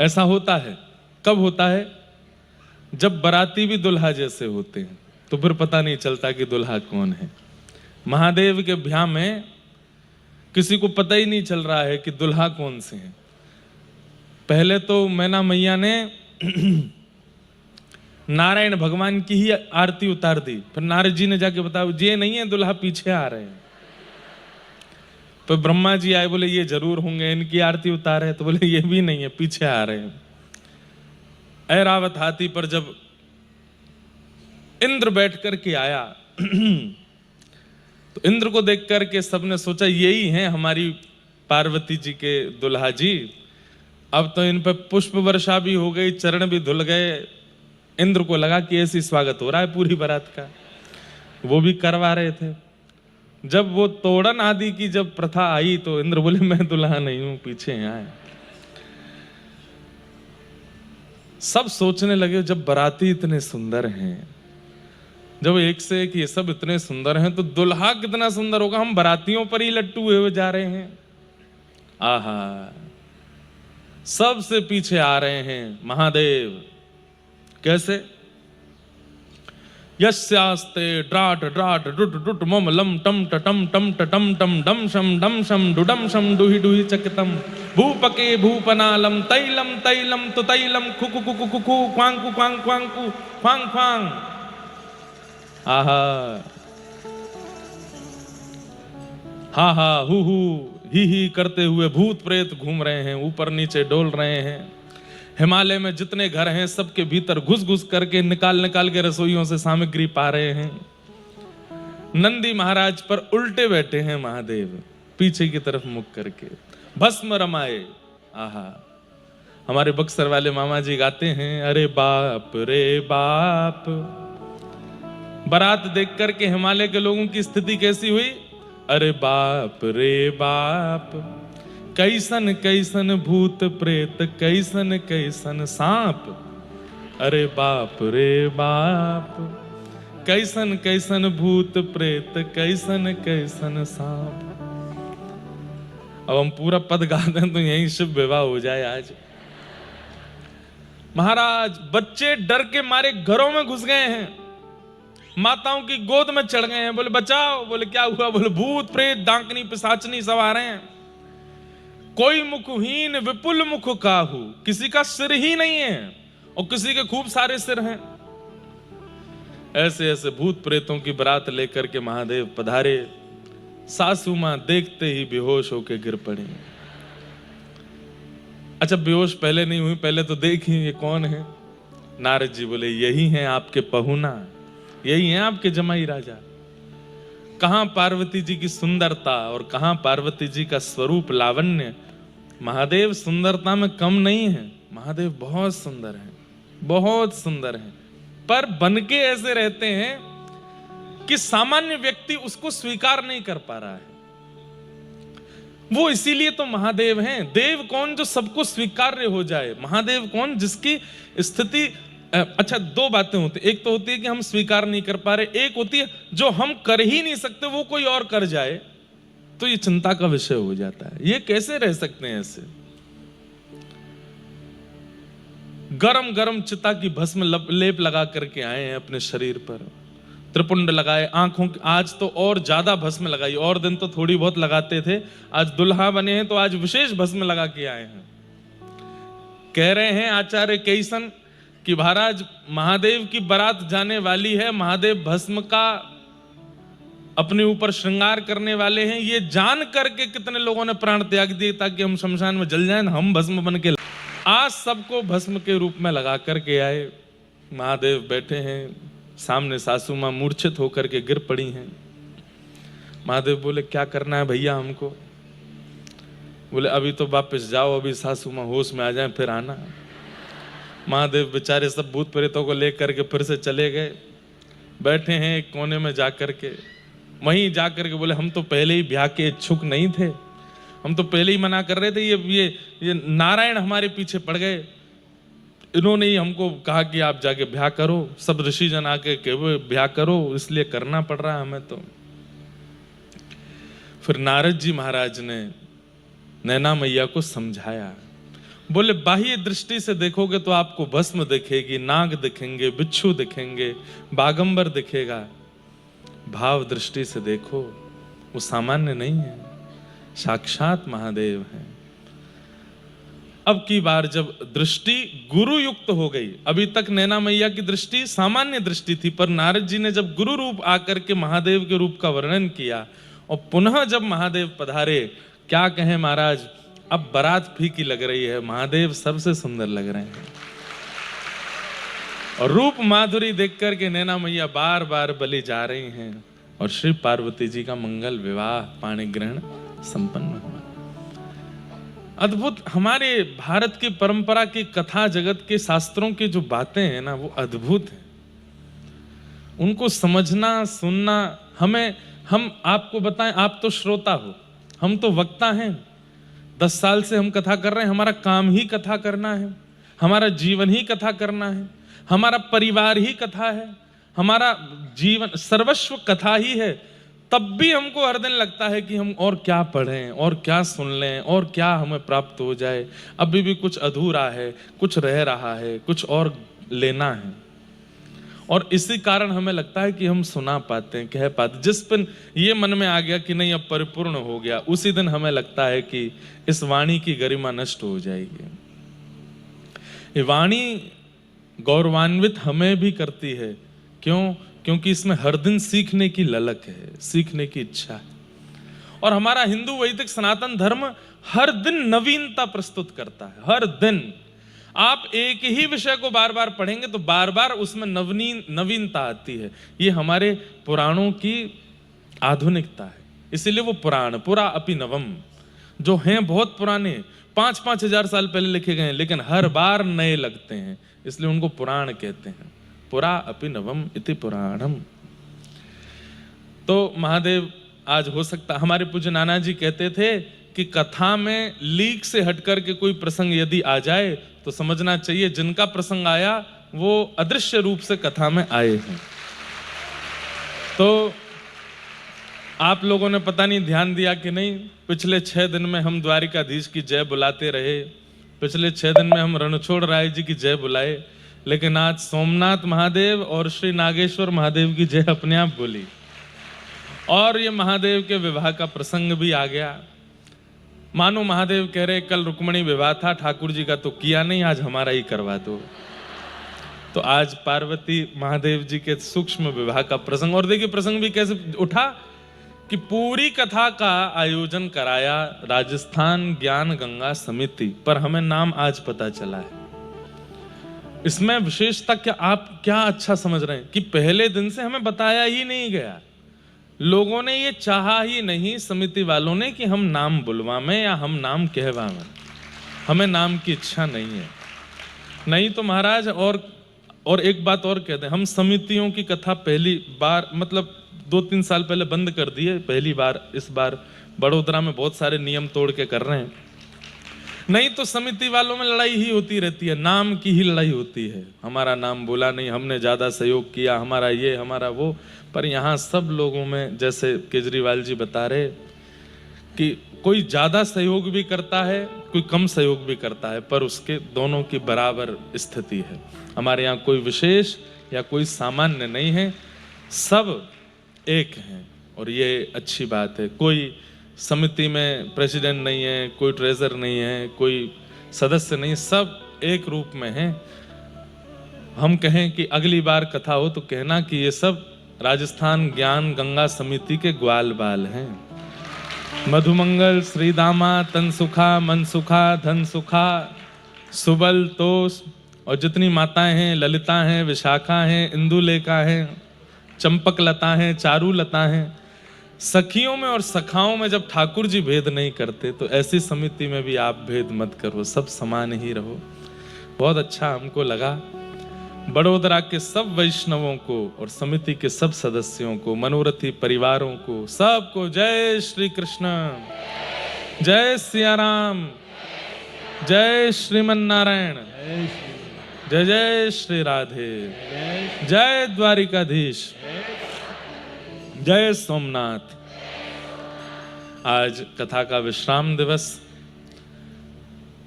ऐसा होता है। कब होता है? जब बाराती भी दुल्हा जैसे होते हैं, तो फिर पता नहीं चलता कि दुल्हा कौन है। महादेव के ब्याह में किसी को पता ही नहीं चल रहा है कि दुल्हा कौन से हैं। पहले तो मैना मैया ने नारायण भगवान की ही आरती उतार दी, फिर नारद जी ने जाके बताया ये नहीं है, दुल्हा पीछे आ रहे हैं। तो ब्रह्मा जी आए, बोले ये जरूर होंगे, इनकी आरती उतारे हैं। तो बोले ये भी नहीं है, पीछे आ रहे हैं। ऐरावत हाथी पर जब इंद्र बैठ करके आया तो इंद्र को देख करके सबने सोचा यही हैं हमारी पार्वती जी के दुल्हा जी। अब तो इन पर पुष्प वर्षा भी हो गई, चरण भी धुल गए। इंद्र को लगा कि ऐसी स्वागत हो रहा है पूरी बारात का, वो भी करवा रहे थे। जब वो तोड़न आदि की जब प्रथा आई तो इंद्र बोले मैं दुल्हा नहीं हूं, पीछे आए। सब सोचने लगे जब बाराती इतने सुंदर हैं, जब एक से एक ये सब इतने सुंदर हैं, तो दुल्हा कितना सुंदर होगा। हम बारातियों पर ही लट्टू हुए जा रहे हैं। आहा, सबसे पीछे आ रहे हैं महादेव। कैसे? यस्यास्ते ड्राट ड्राट डुट डुट मम लम टम टम टम टम टम डम शम डुडम शम डुहि डुहि चकितम भूपके भूपनालम तैलम तैलम तो तैलम खुकु Kuku Kuku क्वांकु Quang क्वांकु Quang Quang. आहा, हा हा हु ही करते हुए भूत प्रेत घूम रहे हैं, ऊपर नीचे डोल रहे हैं। हिमालय में जितने घर हैं सबके भीतर घुस घुस करके निकाल के रसोइयों से सामग्री पा रहे हैं। नंदी महाराज पर उल्टे बैठे हैं महादेव, पीछे की तरफ मुख करके, भस्म रमाए। आहा, हमारे बक्सर वाले मामा जी गाते हैं, अरे बाप रे बाप। बारात देख करके हिमालय के लोगों की स्थिति कैसी हुई? अरे बाप रे बाप, कैसन कैसन भूत प्रेत, कैसन कैसन सांप। अरे बाप रे बाप, कैसन कैसन भूत प्रेत, कैसन कैसन सांप। अब हम पूरा पद गा दें तो यही शुभ विवाह हो जाए आज। महाराज, बच्चे डर के मारे घरों में घुस गए हैं, माताओं की गोद में चढ़ गए हैं। बोले बचाओ। बोले क्या हुआ? बोले भूत प्रेत डांकनी पिशाचनी सब आ रहे हैं। कोई मुखहीन विपुल मुख काहू, किसी का सिर ही नहीं है और किसी के खूब सारे सिर हैं। ऐसे ऐसे भूत प्रेतों की बारात लेकर के महादेव पधारे। सासू मां देखते ही बेहोश होकर गिर पड़ी। अच्छा, बेहोश पहले नहीं हुई, पहले तो देखी ये कौन है। नारद जी बोले यही हैं आपके पहुना, यही हैं आपके जमाई राजा। कहां पार्वती जी की सुंदरता और कहां पार्वती जी का स्वरूप लावण्य। महादेव सुंदरता में कम नहीं है, महादेव बहुत सुंदर है, बहुत सुंदर है, पर बनके ऐसे रहते हैं कि सामान्य व्यक्ति उसको स्वीकार नहीं कर पा रहा है। वो इसीलिए तो महादेव हैं। देव कौन जो सबको स्वीकार्य हो जाए, महादेव कौन जिसकी स्थिति। अच्छा, दो बातें होती, एक तो होती है कि हम स्वीकार नहीं कर पा रहे, एक होती है जो हम कर ही नहीं सकते वो कोई और कर जाए, तो ये चिंता का विषय हो जाता है। ये कैसे रह सकते हैं ऐसे? गरम गरम चिता की भस्म लेप लगा करके आए हैं अपने शरीर पर, त्रिपुंड लगाए, आंखों की आज तो और ज्यादा भस्म लगाई। और दिन तो थोड़ी बहुत लगाते थे, आज दुल्हा बने हैं तो आज विशेष भस्म लगा के आए हैं। कह रहे हैं आचार्य कैसन कि महाराज महादेव की बारात जाने वाली है, महादेव भस्म का अपने ऊपर श्रृंगार करने वाले हैं। ये जान करके कितने लोगों ने प्राण त्याग दिए ताकि हम शमशान में जल जाएं, हम भस्म बन के आज सबको भस्म के रूप में लगा करके आए। महादेव बैठे हैं सामने, सासू मां मूर्छित होकर के गिर पड़ी हैं। महादेव बोले क्या करना है भैया हमको? बोले अभी तो वापस जाओ, अभी सासू मां होश में आ जाए फिर आना। महादेव बेचारे सब भूत प्रेतों को लेकर के फिर से चले गए। बैठे हैं एक कोने में जाकर के, वहीं जाकर के बोले हम तो पहले ही ब्याह के इच्छुक नहीं थे, हम तो पहले ही मना कर रहे थे। ये नारायण हमारे पीछे पड़ गए, इन्होंने ही हमको कहा कि आप जाके ब्याह करो। सब ऋषि जन आके कहे ब्याह करो, इसलिए करना पड़ रहा है हमें तो। फिर नारद जी महाराज ने नैना मैया को समझाया। बोले बाह्य दृष्टि से देखोगे तो आपको भस्म दिखेगी, नाग दिखेंगे, बिच्छू दिखेंगे, बागंबर दिखेगा। भाव दृष्टि से देखो, वो सामान्य नहीं है, साक्षात महादेव है। अब की बार जब दृष्टि गुरु युक्त हो गई, अभी तक नैना मैया की दृष्टि सामान्य दृष्टि थी, पर नारद जी ने जब गुरु रूप आकर के महादेव के रूप का वर्णन किया और पुनः जब महादेव पधारे, क्या कहें महाराज, अब बारात फीकी लग रही है, महादेव सबसे सुंदर लग रहे हैं। और रूप माधुरी देख करके नैना मैया बार बार बलि जा रही हैं और श्री पार्वती जी का मंगल विवाह पाणी ग्रहण संपन्न हुआ। अद्भुत, हमारे भारत की परंपरा की कथा जगत के शास्त्रों की जो बातें हैं ना, वो अद्भुत है। उनको समझना सुनना, हम आपको बताएं, आप तो श्रोता हो, हम तो वक्ता हैं। 10 साल से हम कथा कर रहे हैं, हमारा काम ही कथा करना है, हमारा जीवन ही कथा करना है, हमारा परिवार ही कथा है, हमारा जीवन सर्वस्व कथा ही है। तब भी हमको हर दिन लगता है कि हम और क्या पढ़ें और क्या सुन लें और क्या हमें प्राप्त हो जाए, अभी भी कुछ अधूरा है, कुछ रह रहा है, कुछ और लेना है। और इसी कारण हमें लगता है कि हम सुना पाते हैं, कह पाते। जिस दिन ये मन में आ गया कि नहीं अब परिपूर्ण हो गया, उसी दिन हमें लगता है कि इस वाणी की गरिमा नष्ट हो जाएगी। ये वाणी गौरवान्वित हमें भी करती है। क्यों? क्योंकि इसमें हर दिन सीखने की ललक है, सीखने की इच्छा है। और हमारा हिंदू वैदिक सनातन धर्म हर दिन नवीनता प्रस्तुत करता है। हर दिन आप एक ही विषय को बार बार पढ़ेंगे तो बार बार उसमें नवीनता आती है। ये हमारे पुराणों की आधुनिकता है। इसीलिए वो पुराण, पुरा अपि नवम, जो हैं बहुत पुराने, 5-5 हजार साल पहले लिखे गए हैं, लेकिन हर बार नए लगते हैं, इसलिए उनको पुराण कहते हैं। पुरा अपि नवम इति पुराणम। तो महादेव आज हो सकता, हमारे पूज्य नाना जी कहते थे कि कथा में लीक से हटकर के कोई प्रसंग यदि आ जाए तो समझना चाहिए जिनका प्रसंग आया वो अदृश्य रूप से कथा में आए हैं। तो आप लोगों ने पता नहीं ध्यान दिया कि नहीं, पिछले 6 दिन में हम द्वारिकाधीश की जय बुलाते रहे, पिछले 6 दिन में हम रणछोड़ राय जी की जय बुलाए, लेकिन आज सोमनाथ महादेव और श्री नागेश्वर महादेव की जय अपने आप बोली। और ये महादेव के विवाह का प्रसंग भी आ गया। मानो महादेव कह रहे कल रुक्मणी विवाह था, ठाकुर जी का तो किया नहीं, आज हमारा ही करवा दो। तो आज पार्वती महादेव जी के सूक्ष्म विवाह का प्रसंग, और देखिए प्रसंग भी कैसे उठा कि पूरी कथा का आयोजन कराया राजस्थान ज्ञान गंगा समिति, पर हमें नाम आज पता चला है। इसमें विशेषता क्या, आप क्या अच्छा समझ रहे हैं कि पहले दिन से हमें बताया ही नहीं गया, लोगों ने ये चाहा ही नहीं, समिति वालों ने, कि हम नाम बुलवा में या हम नाम कहवा में, हमें नाम की इच्छा नहीं है। नहीं तो महाराज और एक बात और कहते हैं, हम समितियों की कथा पहली बार, मतलब 2-3 साल पहले बंद कर दिए, पहली बार इस बार बड़ोदरा में बहुत सारे नियम तोड़ के कर रहे हैं। नहीं तो समिति वालों में लड़ाई ही होती रहती है, नाम की ही लड़ाई होती है, हमारा नाम बोला नहीं, हमने ज्यादा सहयोग किया, हमारा ये हमारा वो। पर यहाँ सब लोगों में, जैसे केजरीवाल जी बता रहे कि कोई ज्यादा सहयोग भी करता है, कोई कम सहयोग भी करता है, पर उसके दोनों की बराबर स्थिति है। हमारे यहाँ कोई विशेष या कोई सामान्य नहीं है, सब एक हैं, और ये अच्छी बात है। कोई समिति में प्रेसिडेंट नहीं है, कोई ट्रेजर नहीं है, कोई सदस्य नहीं, सब एक रूप में हैं। हम कहें कि अगली बार कथा हो तो कहना कि ये सब राजस्थान ज्ञान गंगा समिति के ग्वाल बाल हैं। मधुमंगल श्रीदामा तन सुखा मन सुखा धन सुखा सुबल तोष, और जितनी माताएं हैं, ललिता हैं, विशाखा हैं, इंदुलेखा हैं, चंपक लता हैं, चारू लता हैं, सखियों में और सखाओं में जब ठाकुर जी भेद नहीं करते तो ऐसी समिति में भी आप भेद मत करो, सब समान ही रहो। बहुत अच्छा हमको लगा। बड़ोदरा के सब वैष्णवों को और समिति के सब सदस्यों को, मनोरथी परिवारों को, सबको जय श्री कृष्ण, जय सिया राम, जय श्रीमन नारायण, जय जय श्री राधे, जय द्वारिकाधीश, जय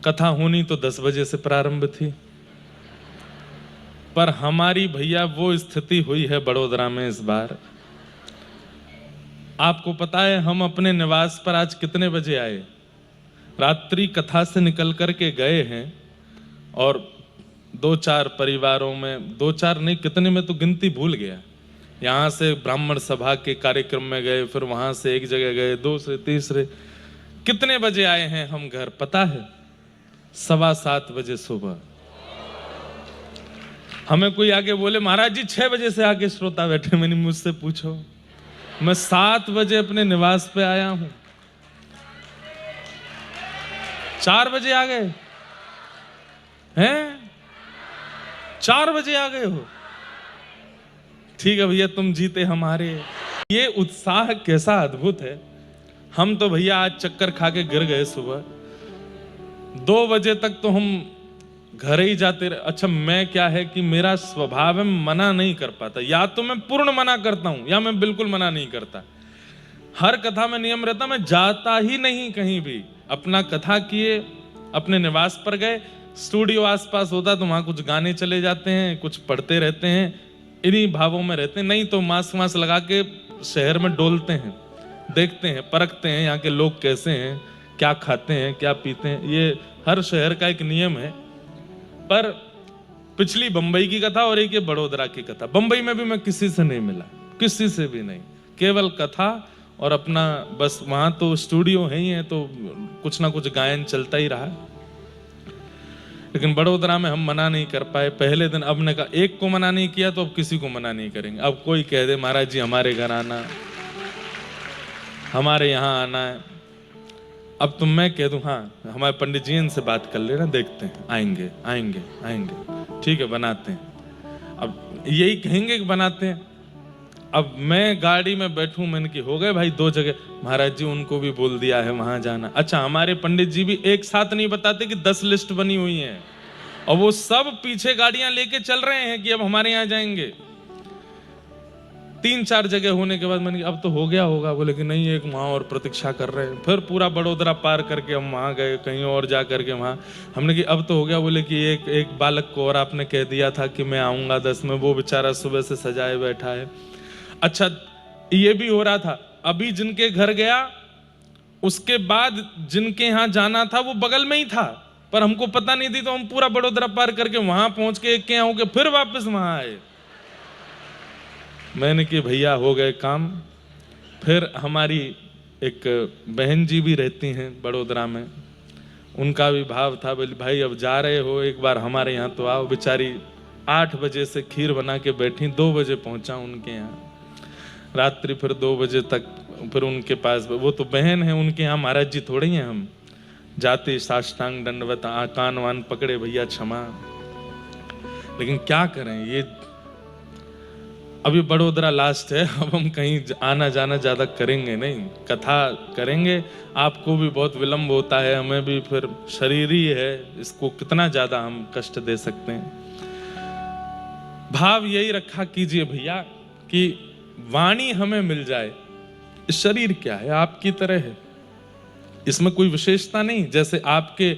कथा होनी तो 10 बजे से प्रारंभ थी, पर हमारी भैया वो स्थिति हुई है बड़ोदरा में इस बार। आपको पता है हम अपने निवास पर आज कितने बजे आए? रात्रि कथा से निकल कर के गए हैं और 2-4 परिवारों में, 2-4 नहीं कितने में तो गिनती भूल गया, यहाँ से ब्राह्मण सभा के कार्यक्रम में गए, फिर वहां से एक जगह गए, दूसरे तीसरे, कितने बजे आए हैं हम घर पता है? 7:15 बजे सुबह। हमें कोई आगे बोले महाराज जी 6 बजे से आके श्रोता बैठे, मैंने मुझसे पूछो, मैं 7 बजे अपने निवास पे आया हूं, 4 बजे आ गए हैं? 4 बजे आ गए हो? ठीक है भैया तुम जीते हमारे। ये उत्साह कैसा अद्भुत है। हम तो भैया आज चक्कर खा के गिर गए सुबह, 2 बजे तक तो हम घर ही जाते रहे। अच्छा मैं क्या है कि मेरा स्वभाव है मना नहीं कर पाता, या तो मैं पूर्ण मना करता हूं या मैं बिल्कुल मना नहीं करता। हर कथा में नियम रहता मैं जाता ही नहीं कहीं भी। अपना कथा किए, अपने निवास पर गए, स्टूडियो आसपास होता तो वहां कुछ गाने चले जाते हैं, कुछ पढ़ते रहते हैं, इन्हीं भावों में रहते हैं। नहीं तो मास्क वास्क लगा के शहर में डोलते हैं, देखते हैं, परखते हैं यहाँ के लोग कैसे हैं, क्या खाते हैं, क्या पीते हैं। ये हर शहर का एक नियम है। पर पिछली बंबई की कथा और एक ये बड़ोदरा की कथा, बंबई में भी मैं किसी से नहीं मिला, किसी से भी नहीं, केवल कथा और अपना बस। वहां तो स्टूडियो है ही है तो कुछ ना कुछ गायन चलता ही रहा। लेकिन बड़ोदरा में हम मना नहीं कर पाए पहले दिन। अब ने कहा एक को मना नहीं किया तो अब किसी को मना नहीं करेंगे। अब कोई कह दे महाराज जी हमारे घर आना, हमारे यहाँ आना है, अब तो मैं कह दूं हाँ हमारे पंडित जी इनसे बात कर लेना, देखते हैं आएंगे आएंगे आएंगे, ठीक है बनाते हैं। अब यही कहेंगे कि बनाते हैं। अब मैं गाड़ी में बैठूं, मैंने कि हो गए भाई 2 जगह, महाराज जी उनको भी बोल दिया है वहां जाना। अच्छा हमारे पंडित जी भी एक साथ नहीं बताते कि 10 लिस्ट बनी हुई है और वो सब पीछे गाड़ियां लेके चल रहे हैं कि अब हमारे यहाँ जाएंगे। 3-4 जगह होने के बाद मैंने अब तो हो गया होगा, बोले कि नहीं एक वहां और प्रतीक्षा कर रहे हैं। फिर पूरा बड़ोदरा पार करके हम वहां गए, कहीं और जा करके वहां हमने कि अब तो हो गया। बोले कि एक बालक को और आपने कह दिया था कि मैं आऊंगा 10 में, वो बेचारा सुबह से सजाए बैठा है। अच्छा ये भी हो रहा था, अभी जिनके घर गया उसके बाद जिनके यहाँ जाना था वो बगल में ही था, पर हमको पता नहीं थी तो हम पूरा बड़ोदरा पार करके वहां पहुंच के एक के यहाँ होके फिर वापस वहां आए। मैंने कि भैया हो गए काम। फिर हमारी एक बहन जी भी रहती हैं बड़ोदरा में, उनका भी भाव था, बोले भाई अब जा रहे हो एक बार हमारे यहाँ तो आओ। बेचारी 8 बजे से खीर बना के बैठी, 2 बजे पहुंचा उनके यहाँ रात्रि, फिर 2 बजे तक फिर उनके पास। वो तो बहन है, उनके यहाँ महाराज जी थोड़े ही हैं। हम जाते साष्टांग दंडवत, कान वान पकड़े भैया क्षमा। लेकिन क्या करें, ये अभी बड़ोदरा लास्ट है, अब हम कहीं आना जाना ज्यादा करेंगे नहीं, कथा करेंगे। आपको भी बहुत विलंब होता है, हमें भी, फिर शरीर ही है, इसको कितना ज्यादा हम कष्ट दे सकते हैं। भाव यही रखा कीजिए भैया कि वाणी हमें मिल जाए। शरीर क्या है, आपकी तरह है, इसमें कोई विशेषता नहीं। जैसे आपके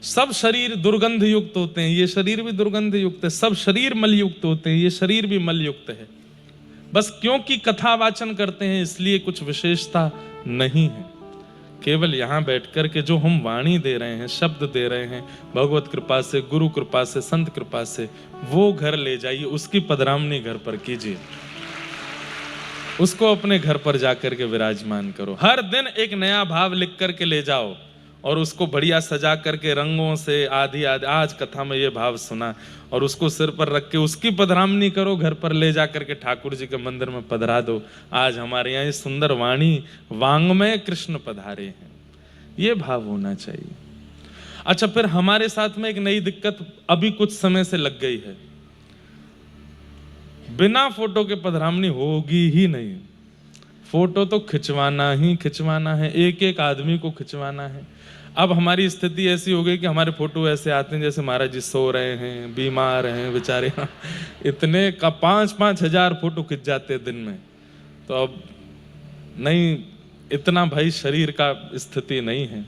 सब शरीर दुर्गंध युक्त होते हैं, ये शरीर भी दुर्गंध युक्त है। सब शरीर मल युक्त होते हैं, ये शरीर भी मल युक्त है। बस क्योंकि कथा वाचन करते हैं इसलिए कुछ विशेषता नहीं है। केवल यहाँ बैठकर के जो हम वाणी दे रहे हैं, शब्द दे रहे हैं, भगवत कृपा से, गुरु कृपा से, संत कृपा से, वो घर ले जाइए, उसकी पधरामनी घर पर कीजिए, उसको अपने घर पर जाकर के विराजमान करो। हर दिन एक नया भाव लिख करके ले जाओ और उसको बढ़िया सजा करके रंगों से आधी आज कथा में ये भाव सुना और उसको सिर पर रख के उसकी पधरामनी करो, घर पर ले जा करके ठाकुर जी के मंदिर में पधरा दो। आज हमारे यहाँ ये सुंदर वाणी वांग्मय कृष्ण पधारे हैं, ये भाव होना चाहिए। अच्छा फिर हमारे साथ में एक नई दिक्कत अभी कुछ समय से लग गई है, बिना फोटो के पधरामनी होगी ही नहीं। फोटो तो खिंचवाना ही खिंचवाना है, एक एक आदमी को खिंचवाना है। अब हमारी स्थिति ऐसी हो गई कि हमारे फोटो ऐसे आते हैं जैसे महाराज जी सो रहे हैं, बीमार हैं बेचारे, इतने का 5-5 हजार फोटो खिंच जाते हैं दिन में। तो अब नहीं, इतना भाई शरीर का स्थिति नहीं है।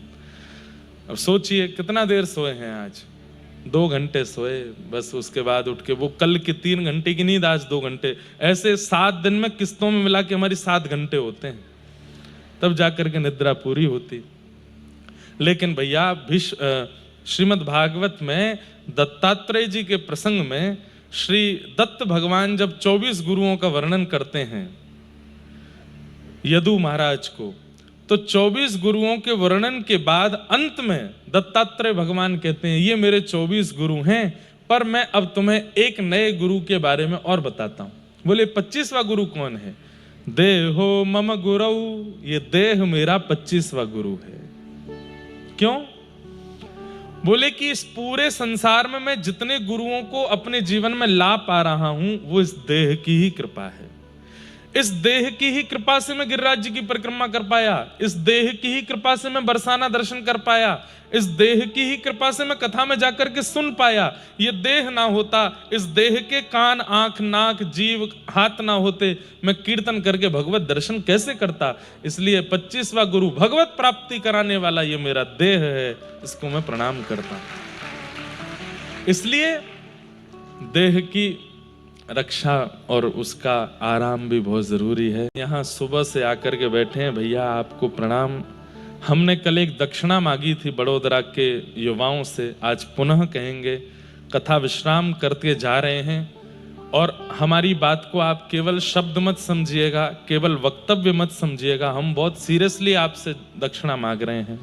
अब सोचिए कितना देर सोए हैं आज, 2 घंटे सोए बस, उसके बाद उठ के वो कल की 3 घंटे की नींद आज 2 घंटे, ऐसे 7 दिन में किस्तों में मिला के हमारी 7 घंटे होते हैं, तब जाकर के निद्रा पूरी होती। लेकिन भैया श्रीमद् भागवत में दत्तात्रेय जी के प्रसंग में श्री दत्त भगवान जब 24 गुरुओं का वर्णन करते हैं यदु महाराज को, तो 24 गुरुओं के वर्णन के बाद अंत में दत्तात्रेय भगवान कहते हैं ये मेरे 24 गुरु हैं, पर मैं अब तुम्हें एक नए गुरु के बारे में और बताता हूं। बोले 25वां गुरु कौन है? देहो मम गुरु, ये देह मेरा 25वां गुरु है। क्यों? बोले कि इस पूरे संसार में मैं जितने गुरुओं को अपने जीवन में ला पा रहा हूं वो इस देह की ही कृपा है। इस देह की ही कृपा से मैं गिरिराज जी की परिक्रमा कर पाया, इस देह की ही कृपा से मैं बरसाना दर्शन कर पाया, इस देह की ही कृपा से मैं कथा में जाकर के सुन पाया। ये देह ना होता, इस देह के कान आंख नाक जीव हाथ ना होते, मैं कीर्तन करके भगवत दर्शन कैसे करता। इसलिए 25वां गुरु भगवत प्राप्ति कराने वाला ये मेरा देह है, इसको मैं प्रणाम करता हूं। इसलिए देह की रक्षा और उसका आराम भी बहुत जरूरी है। यहाँ सुबह से आकर के बैठे हैं भैया, आपको प्रणाम। हमने कल एक दक्षिणा मांगी थी बड़ोदरा के युवाओं से, आज पुनः कहेंगे। कथा विश्राम करते जा रहे हैं और हमारी बात को आप केवल शब्द मत समझिएगा, केवल वक्तव्य मत समझिएगा। हम बहुत सीरियसली आपसे दक्षिणा मांग रहे हैं।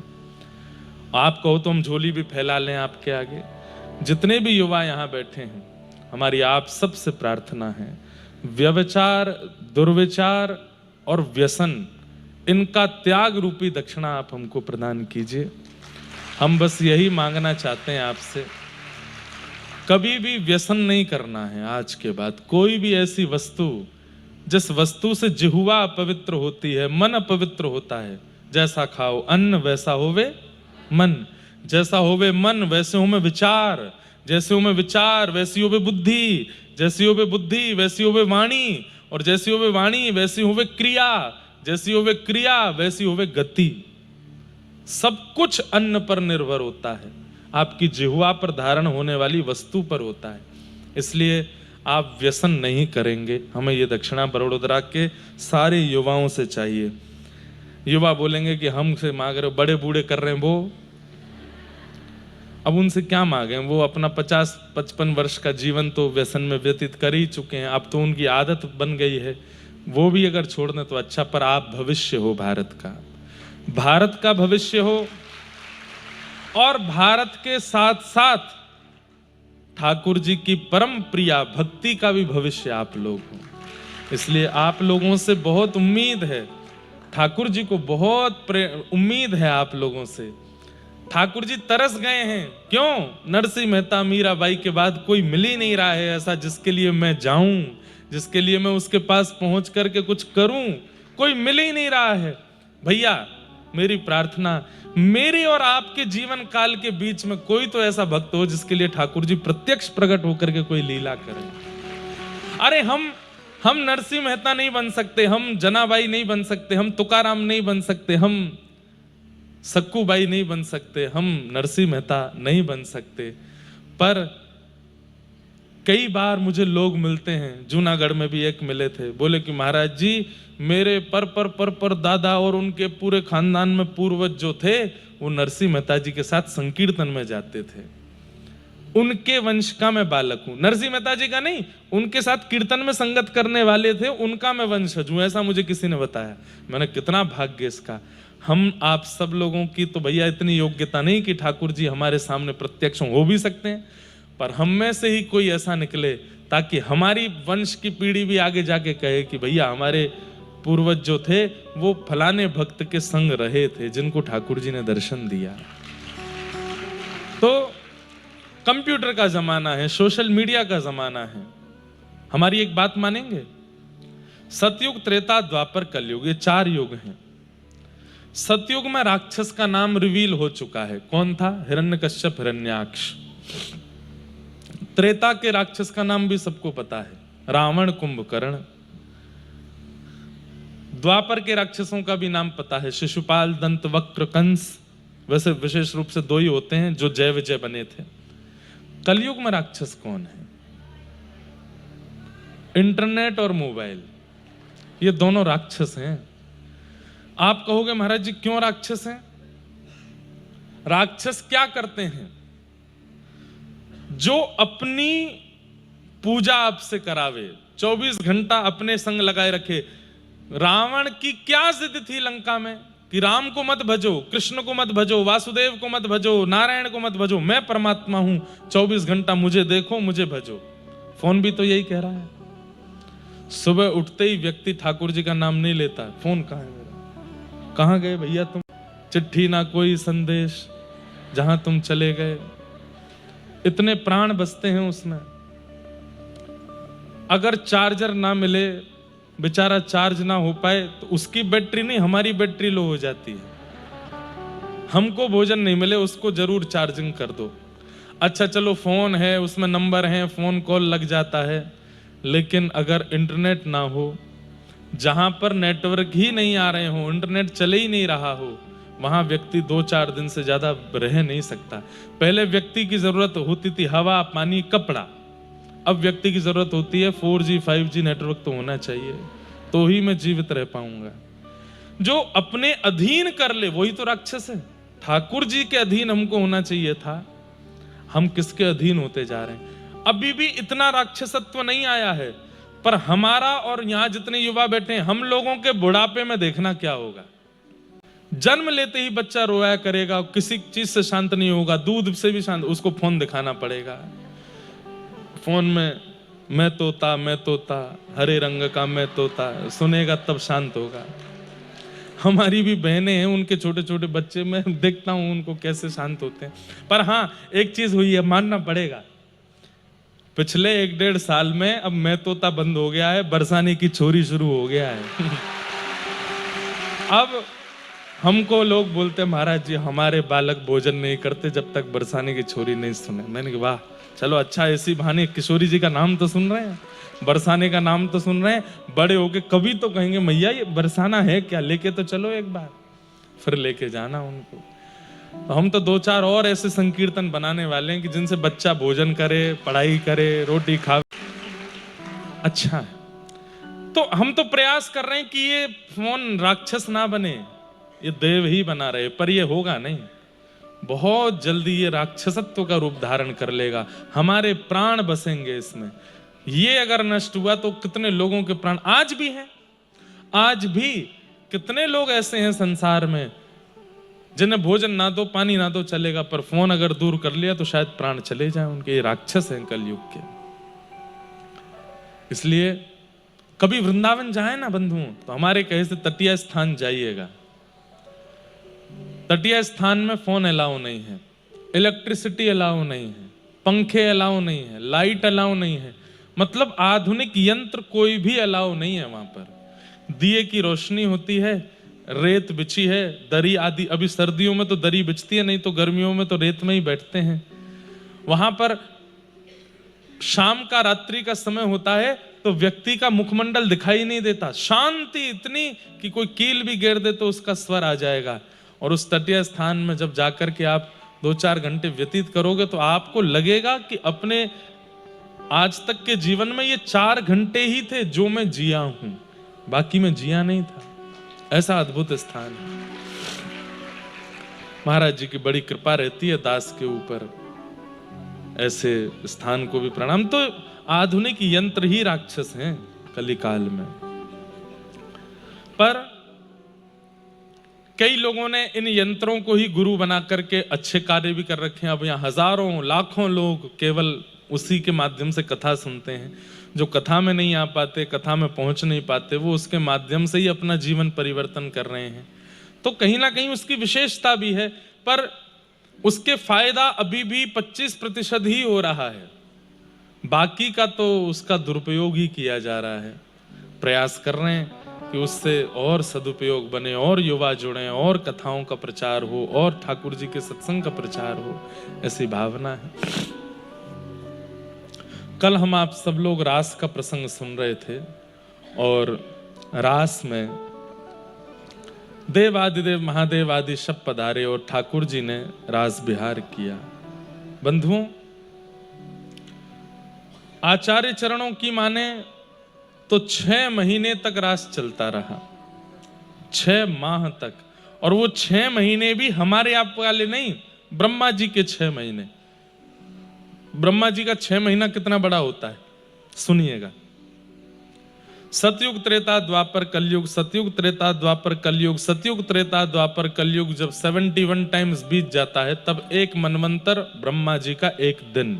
आप कहो तो हम झोली भी फैला लें आपके आगे। जितने भी युवा यहाँ बैठे हैं, हमारी आप सबसे प्रार्थना है, व्यभिचार दुर्विचार और व्यसन, इनका त्याग रूपी दक्षिणा आप हमको प्रदान कीजिए। हम बस यही मांगना चाहते हैं आपसे, कभी भी व्यसन नहीं करना है। आज के बाद कोई भी ऐसी वस्तु जिस वस्तु से जिह्वा अपवित्र होती है, मन अपवित्र होता है। जैसा खाओ अन्न वैसा होवे मन, जैसा होवे मन वैसे होवे विचार, जैसे होवे विचार वैसी होवे बुद्धि, जैसी होवे बुद्धि वैसी होवे वाणी, और जैसी होवे वाणी वैसी होवे क्रिया, जैसी होवे क्रिया वैसी होवे गति। सब कुछ अन्न पर निर्भर होता है, आपकी जिह्वा पर धारण होने वाली वस्तु पर होता है। इसलिए आप व्यसन नहीं करेंगे, हमें ये दक्षिणा बड़ोदरा के सारे युवाओं से चाहिए। युवा बोलेंगे कि हमसे मांग रहे हो, बड़े बूढ़े कर रहे हैं वो, अब उनसे क्या मांगे? वो अपना 50-55 वर्ष का जीवन तो व्यसन में व्यतीत कर ही चुके हैं, अब तो उनकी आदत बन गई है। वो भी अगर छोड़ दें तो अच्छा, पर आप भविष्य हो भारत का, भारत का भविष्य हो, और भारत के साथ साथ ठाकुर जी की परम प्रिया भक्ति का भी भविष्य आप लोग हो। इसलिए आप लोगों से बहुत उम्मीद है, ठाकुर जी को बहुत उम्मीद है आप लोगों से। ठाकुर जी तरस गए हैं, क्यों? नरसिंह मेहता मीराबाई के बाद कोई मिल ही नहीं रहा है ऐसा जिसके लिए मैं जाऊं, जिसके लिए मैं उसके पास पहुंच करके कुछ करूं, कोई मिल ही नहीं रहा है। भैया मेरी प्रार्थना, मेरे और आपके जीवन काल के बीच में कोई तो ऐसा भक्त हो जिसके लिए ठाकुर जी प्रत्यक्ष प्रकट होकर के कोई लीला करें। अरे हम नरसिंह मेहता नहीं बन सकते, हम जनाबाई नहीं बन सकते, हम तुकाराम नहीं बन सकते, हम सक्कूबाई नहीं बन सकते, हम नरसिंह मेहता नहीं बन सकते। पर कई बार मुझे लोग मिलते हैं, जूनागढ़ में भी एक मिले थे, बोले कि महाराज जी मेरे पर दादा और उनके पूरे खानदान में पूर्वज जो थे वो नरसिंह मेहता जी के साथ संकीर्तन में जाते थे, उनके वंश का मैं बालक हूं। नरसिंह मेहता जी का नहीं, उनके साथ कीर्तन में संगत करने वाले थे, उनका मैं वंशज हूं, ऐसा मुझे किसी ने बताया। मैंने कितना भाग्य इसका। हम आप सब लोगों की तो भैया इतनी योग्यता नहीं कि ठाकुर जी हमारे सामने प्रत्यक्ष हो भी सकते हैं, पर हम में से ही कोई ऐसा निकले ताकि हमारी वंश की पीढ़ी भी आगे जाके कहे कि भैया हमारे पूर्वज जो थे वो फलाने भक्त के संग रहे थे जिनको ठाकुर जी ने दर्शन दिया। तो कंप्यूटर का जमाना है, सोशल मीडिया का जमाना है, हमारी एक बात मानेंगे? सतयुग त्रेता द्वापर कलयुग, ये 4 युग हैं। सतयुग में राक्षस का नाम रिवील हो चुका है, कौन था? हिरण्यकश्यप हिरण्याक्ष। त्रेता के राक्षस का नाम भी सबको पता है, रावण कुंभकर्ण। द्वापर के राक्षसों का भी नाम पता है, शिशुपाल दंत वक्र कंस वैसे विशेष रूप से 2 ही होते हैं जो जय विजय बने थे। कलयुग में राक्षस कौन है? इंटरनेट और मोबाइल, ये दोनों राक्षस हैं। आप कहोगे महाराज जी क्यों राक्षस हैं? राक्षस क्या करते हैं? जो अपनी पूजा आपसे करावे, 24 घंटा अपने संग लगाए रखे। रावण की क्या जिद थी लंका में कि राम को मत भजो, कृष्ण को मत भजो, वासुदेव को मत भजो, नारायण को मत भजो, मैं परमात्मा हूं, 24 घंटा मुझे देखो, मुझे भजो। फोन भी तो यही कह रहा है। सुबह उठते ही व्यक्ति ठाकुर जी का नाम नहीं लेता। फोन कहां है मेरा? कहां गए भैया तुम? चिट्ठी ना कोई संदेश, जहां तुम चले गए। इतने प्राण बसते हैं उसमें। अगर चार्जर ना मिले, बेचारा चार्ज ना हो पाए, तो उसकी बैटरी नहीं, हमारी बैटरी लो हो जाती है। हमको भोजन नहीं मिले, उसको जरूर चार्जिंग कर दो। अच्छा चलो फोन है, उसमें नंबर है, फोन कॉल लग जाता है। लेकिन अगर इंटरनेट ना हो, जहां पर नेटवर्क ही नहीं आ रहे हो, इंटरनेट चले ही नहीं रहा हो, वहां व्यक्ति 2-4 दिन से ज्यादा रह नहीं सकता। पहले व्यक्ति की जरूरत होती थी हवा, पानी, कपड़ा। अब व्यक्ति की जरूरत होती है 4G 5G नेटवर्क तो होना चाहिए, तो ही मैं जीवित रह पाऊंगा। जो अपने अधीन कर ले वही तो राक्षस है। ठाकुर जी के अधीन हमको होना चाहिए था, हम किसके अधीन होते जा रहे हैं? अभी भी इतना राक्षसत्व नहीं आया है, पर हमारा और यहां जितने युवा बैठे हैं, हम लोगों के बुढ़ापे में देखना क्या होगा। जन्म लेते ही बच्चा रोया करेगा, किसी चीज से शांत नहीं होगा, दूध से भी शांत, उसको फोन दिखाना पड़ेगा। फोन में मैं तोता हरे रंग का मैं तोता सुनेगा तब शांत होगा। हमारी भी बहनें हैं, उनके छोटे छोटे बच्चे, मैं देखता हूं उनको कैसे शांत होते हैं। पर हाँ, एक चीज हुई है, मानना पड़ेगा, पिछले 1-1.5 साल में अब मैं तोता बंद हो गया है, बरसाने की छोरी शुरू हो गया है। अब हमको लोग बोलते महाराज जी हमारे बालक भोजन नहीं करते जब तक बरसाने की छोरी नहीं सुने। मैंने कहा वाह, चलो अच्छा, ऐसी बहाने किशोरी जी का नाम तो सुन रहे हैं, बरसाने का नाम तो सुन रहे हैं, बड़े होके कभी तो कहेंगे मैया ये बरसाना है क्या, लेके तो चलो एक बार। फिर लेके जाना उनको। तो हम तो 2-4 और ऐसे संकीर्तन बनाने वाले हैं कि जिनसे बच्चा भोजन करे, पढ़ाई करे, रोटी खावे। अच्छा है, तो हम तो प्रयास कर रहे हैं कि ये फोन राक्षस ना बने, ये देव ही बना रहे, पर ये होगा नहीं। बहुत जल्दी ये राक्षसत्व का रूप धारण कर लेगा, हमारे प्राण बसेंगे इसमें। ये अगर नष्ट हुआ तो कितने लोगों के प्राण आज भी हैं। आज भी कितने लोग ऐसे हैं संसार में जिन्हें भोजन ना दो, पानी ना दो चलेगा, पर फोन अगर दूर कर लिया तो शायद प्राण चले जाए उनके। ये राक्षस हैं कलयुग के। इसलिए कभी वृंदावन जाए ना बंधुओं, तो हमारे कहे से तटीय स्थान जाइएगा। तटीय स्थान में फोन अलाउ नहीं है, इलेक्ट्रिसिटी अलाउ नहीं है, पंखे अलाउ नहीं है, लाइट अलाउ नहीं है, मतलब आधुनिक यंत्र कोई भी अलाउ नहीं है वहां पर। दिए की रोशनी होती है, रेत बिछी है, दरी आदि। अभी सर्दियों में तो दरी बिछती है, नहीं तो गर्मियों में तो रेत में ही बैठते हैं। वहां पर शाम का, रात्रि का समय होता है तो व्यक्ति का मुखमंडल दिखाई नहीं देता, शांति इतनी कि कोई कील भी गिर दे तो उसका स्वर आ जाएगा। और उस तटीय स्थान में जब जाकर के आप 2-4 घंटे व्यतीत करोगे तो आपको लगेगा कि अपने आज तक के जीवन में ये 4 घंटे ही थे जो मैं जिया हूं, बाकी मैं जिया नहीं था। ऐसा अद्भुत स्थान है। महाराज जी की बड़ी कृपा रहती है दास के ऊपर। ऐसे स्थान को भी प्रणाम। तो आधुनिक यंत्र ही राक्षस हैं कलिकाल में। पर कई लोगों ने इन यंत्रों को ही गुरु बना करके अच्छे कार्य भी कर रखे हैं। अब यहाँ हजारों लाखों लोग केवल उसी के माध्यम से कथा सुनते हैं। जो कथा में नहीं आ पाते, कथा में पहुंच नहीं पाते, वो उसके माध्यम से ही अपना जीवन परिवर्तन कर रहे हैं। तो कहीं ना कहीं उसकी विशेषता भी है, पर उसके फायदा अभी भी 25% ही हो रहा है, बाकी का तो उसका दुरुपयोग ही किया जा रहा है। प्रयास कर रहे हैं कि उससे और सदुपयोग बने, और युवा जुड़े, और कथाओं का प्रचार हो, और ठाकुर जी के सत्संग का प्रचार हो, ऐसी भावना है। कल हम आप सब लोग रास का प्रसंग सुन रहे थे, और रास में देवादिदेव महादेव आदि सब पधारे और ठाकुर जी ने रास बिहार किया। बंधुओं, आचार्य चरणों की माने तो 6 महीने तक रास चलता रहा, 6 माह तक। और वो 6 महीने भी हमारे आप वाले नहीं, ब्रह्मा जी के 6 महीने। ब्रह्मा जी का 6 महीना कितना बड़ा होता है, सुनिएगा। सतयुग त्रेता द्वापर कलयुग, सतयुग त्रेता द्वापर कलयुग, सतयुग त्रेता द्वापर कलयुग जब 71 टाइम्स बीत जाता है, तब एक मनवंतर ब्रह्मा जी का एक दिन।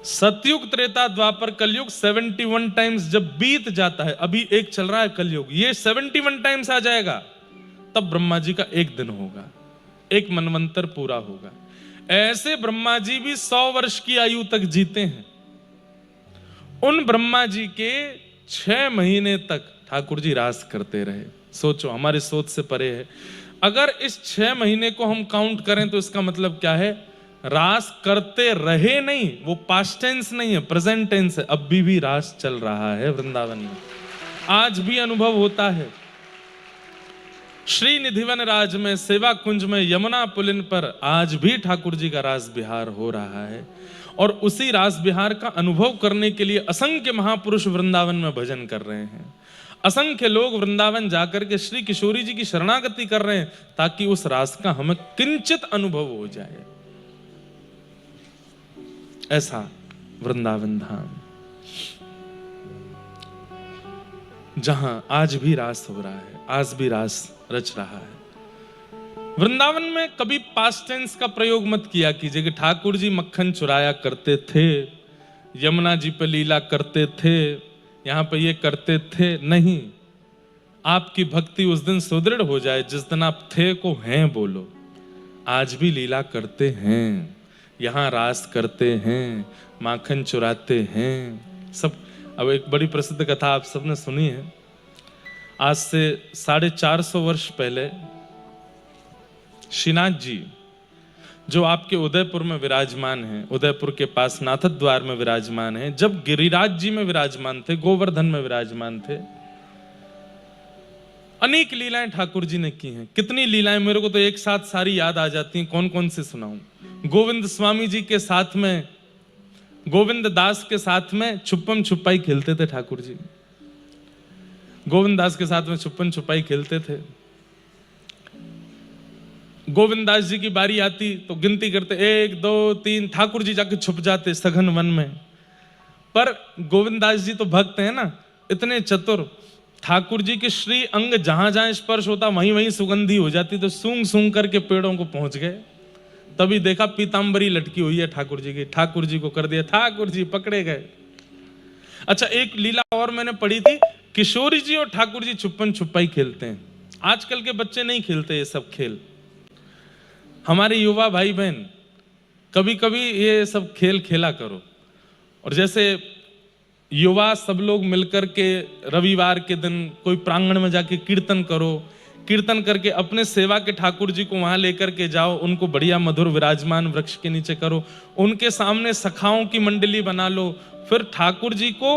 सतयुग त्रेता द्वापर कलयुग 71 टाइम्स जब बीत जाता है, अभी एक चल रहा है कलयुग, ये 71 टाइम्स आ जाएगा, तब ब्रह्मा जी का एक दिन होगा, एक मनवंतर पूरा होगा। ऐसे ब्रह्मा जी भी 100 वर्ष की आयु तक जीते हैं। उन ब्रह्मा जी के 6 महीने तक ठाकुर जी रास करते रहे। सोचो, हमारी सोच से परे है। अगर इस 6 महीने को हम काउंट करें तो इसका मतलब क्या है, रास करते रहे नहीं, वो पास्ट टेंस नहीं है, प्रेजेंट टेंस है। अब भी रास चल रहा है वृंदावन में, आज भी अनुभव होता है। श्री निधिवन राज में, सेवा कुंज में, यमुना पुलिन पर आज भी ठाकुर जी का रास बिहार हो रहा है। और उसी रास बिहार का अनुभव करने के लिए असंख्य महापुरुष वृंदावन में भजन कर रहे हैं। असंख्य लोग वृंदावन जाकर के श्री किशोरी जी की शरणागति कर रहे हैं, ताकि उस रास का हमें किंचित अनुभव हो जाए। ऐसा वृंदावन धाम, जहां आज भी रास हो रहा है, आज भी रास रच रहा है। वृंदावन में कभी पास्ट टेंस का प्रयोग मत किया कीजिए कि ठाकुर जी मक्खन चुराया करते थे, यमुना जी पे लीला करते थे, यहां पे ये करते थे। नहीं, आपकी भक्ति उस दिन सुदृढ़ हो जाए जिस दिन आप थे को हैं बोलो। आज भी लीला करते हैं, यहां रास करते हैं, माखन चुराते हैं सब। अब एक बड़ी प्रसिद्ध कथा आप सबने सुनी है। आज से 450 वर्ष पहले श्रीनाथ जी, जो आपके उदयपुर में विराजमान हैं, उदयपुर के पास नाथद द्वार में विराजमान हैं, जब गिरिराज जी में विराजमान थे, गोवर्धन में विराजमान थे, अनेक लीलाएं ठाकुर जी ने की हैं। कितनी लीलाएं, मेरे को तो एक साथ सारी याद आ जाती हैं, कौन कौन से सुनाऊं। गोविंद स्वामी जी के साथ में, गोविंद दास के साथ में छुपम छुपाई खेलते थे ठाकुर जी। गोविंद दास के साथ में छुपन छुपाई खेलते थे। गोविंद दास जी की बारी आती तो गिनती करते 1 2 3, ठाकुर जी जाके छुप जाते सघन वन में। पर गोविंद दास जी तो भक्त हैं ना, इतने चतुर, ठाकुर जी के श्री अंग जहां जहां स्पर्श होता वहीं वहीं सुगंधी हो जाती, तो सूंघ सूंघ करके पेड़ों को पहुंच गए। तभी देखा पीतांबरी लटकी हुई है ठाकुर जी की, ठाकुर जी को कर दिया, ठाकुर जी पकड़े गए। अच्छा, एक लीला और मैंने पढ़ी थी, किशोरी जी और ठाकुर जी छुपन छुपाई खेलते हैं। आजकल के बच्चे नहीं खेलते ये सब खेल। हमारे युवा भाई बहन कभी कभी ये सब खेल खेला करो। और जैसे युवा सब लोग मिलकर के रविवार के दिन कोई प्रांगण में जाके कीर्तन करो, कीर्तन करके अपने सेवा के ठाकुर जी को वहां लेकर के जाओ, उनको बढ़िया मधुर विराजमान वृक्ष के नीचे करो, उनके सामने सखाओं की मंडली बना लो, फिर ठाकुर जी को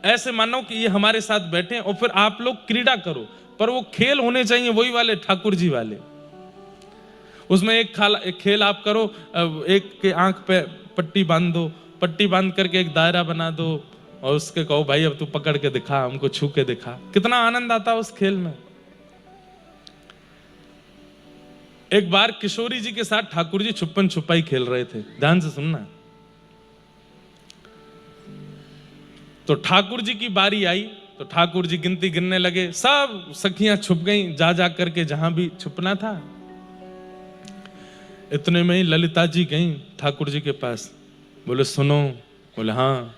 ऐसे मानो कि ये हमारे साथ बैठे हैं, और फिर आप लोग क्रीड़ा करो। पर वो खेल होने चाहिए वही वाले ठाकुर जी वाले। उसमें एक खेल आप करो, एक के आंख पे पट्टी बांध दो, पट्टी बांध करके एक दायरा बना दो, और उसके कहो भाई अब तू पकड़ के दिखा, हमको छू के दिखा। कितना आनंद आता है उस खेल में। एक बार किशोरी जी के साथ ठाकुर जी छुपन छुपाई खेल रहे थे, ध्यान से सुनना। तो ठाकुर जी की बारी आई तो ठाकुर जी गिनती गिनने लगे, सब सखियां छुप गईं जा जा करके जहां भी छुपना था। इतने में ही ललिता जी गईं ठाकुर जी के पास, बोले सुनो, बोले हाँ,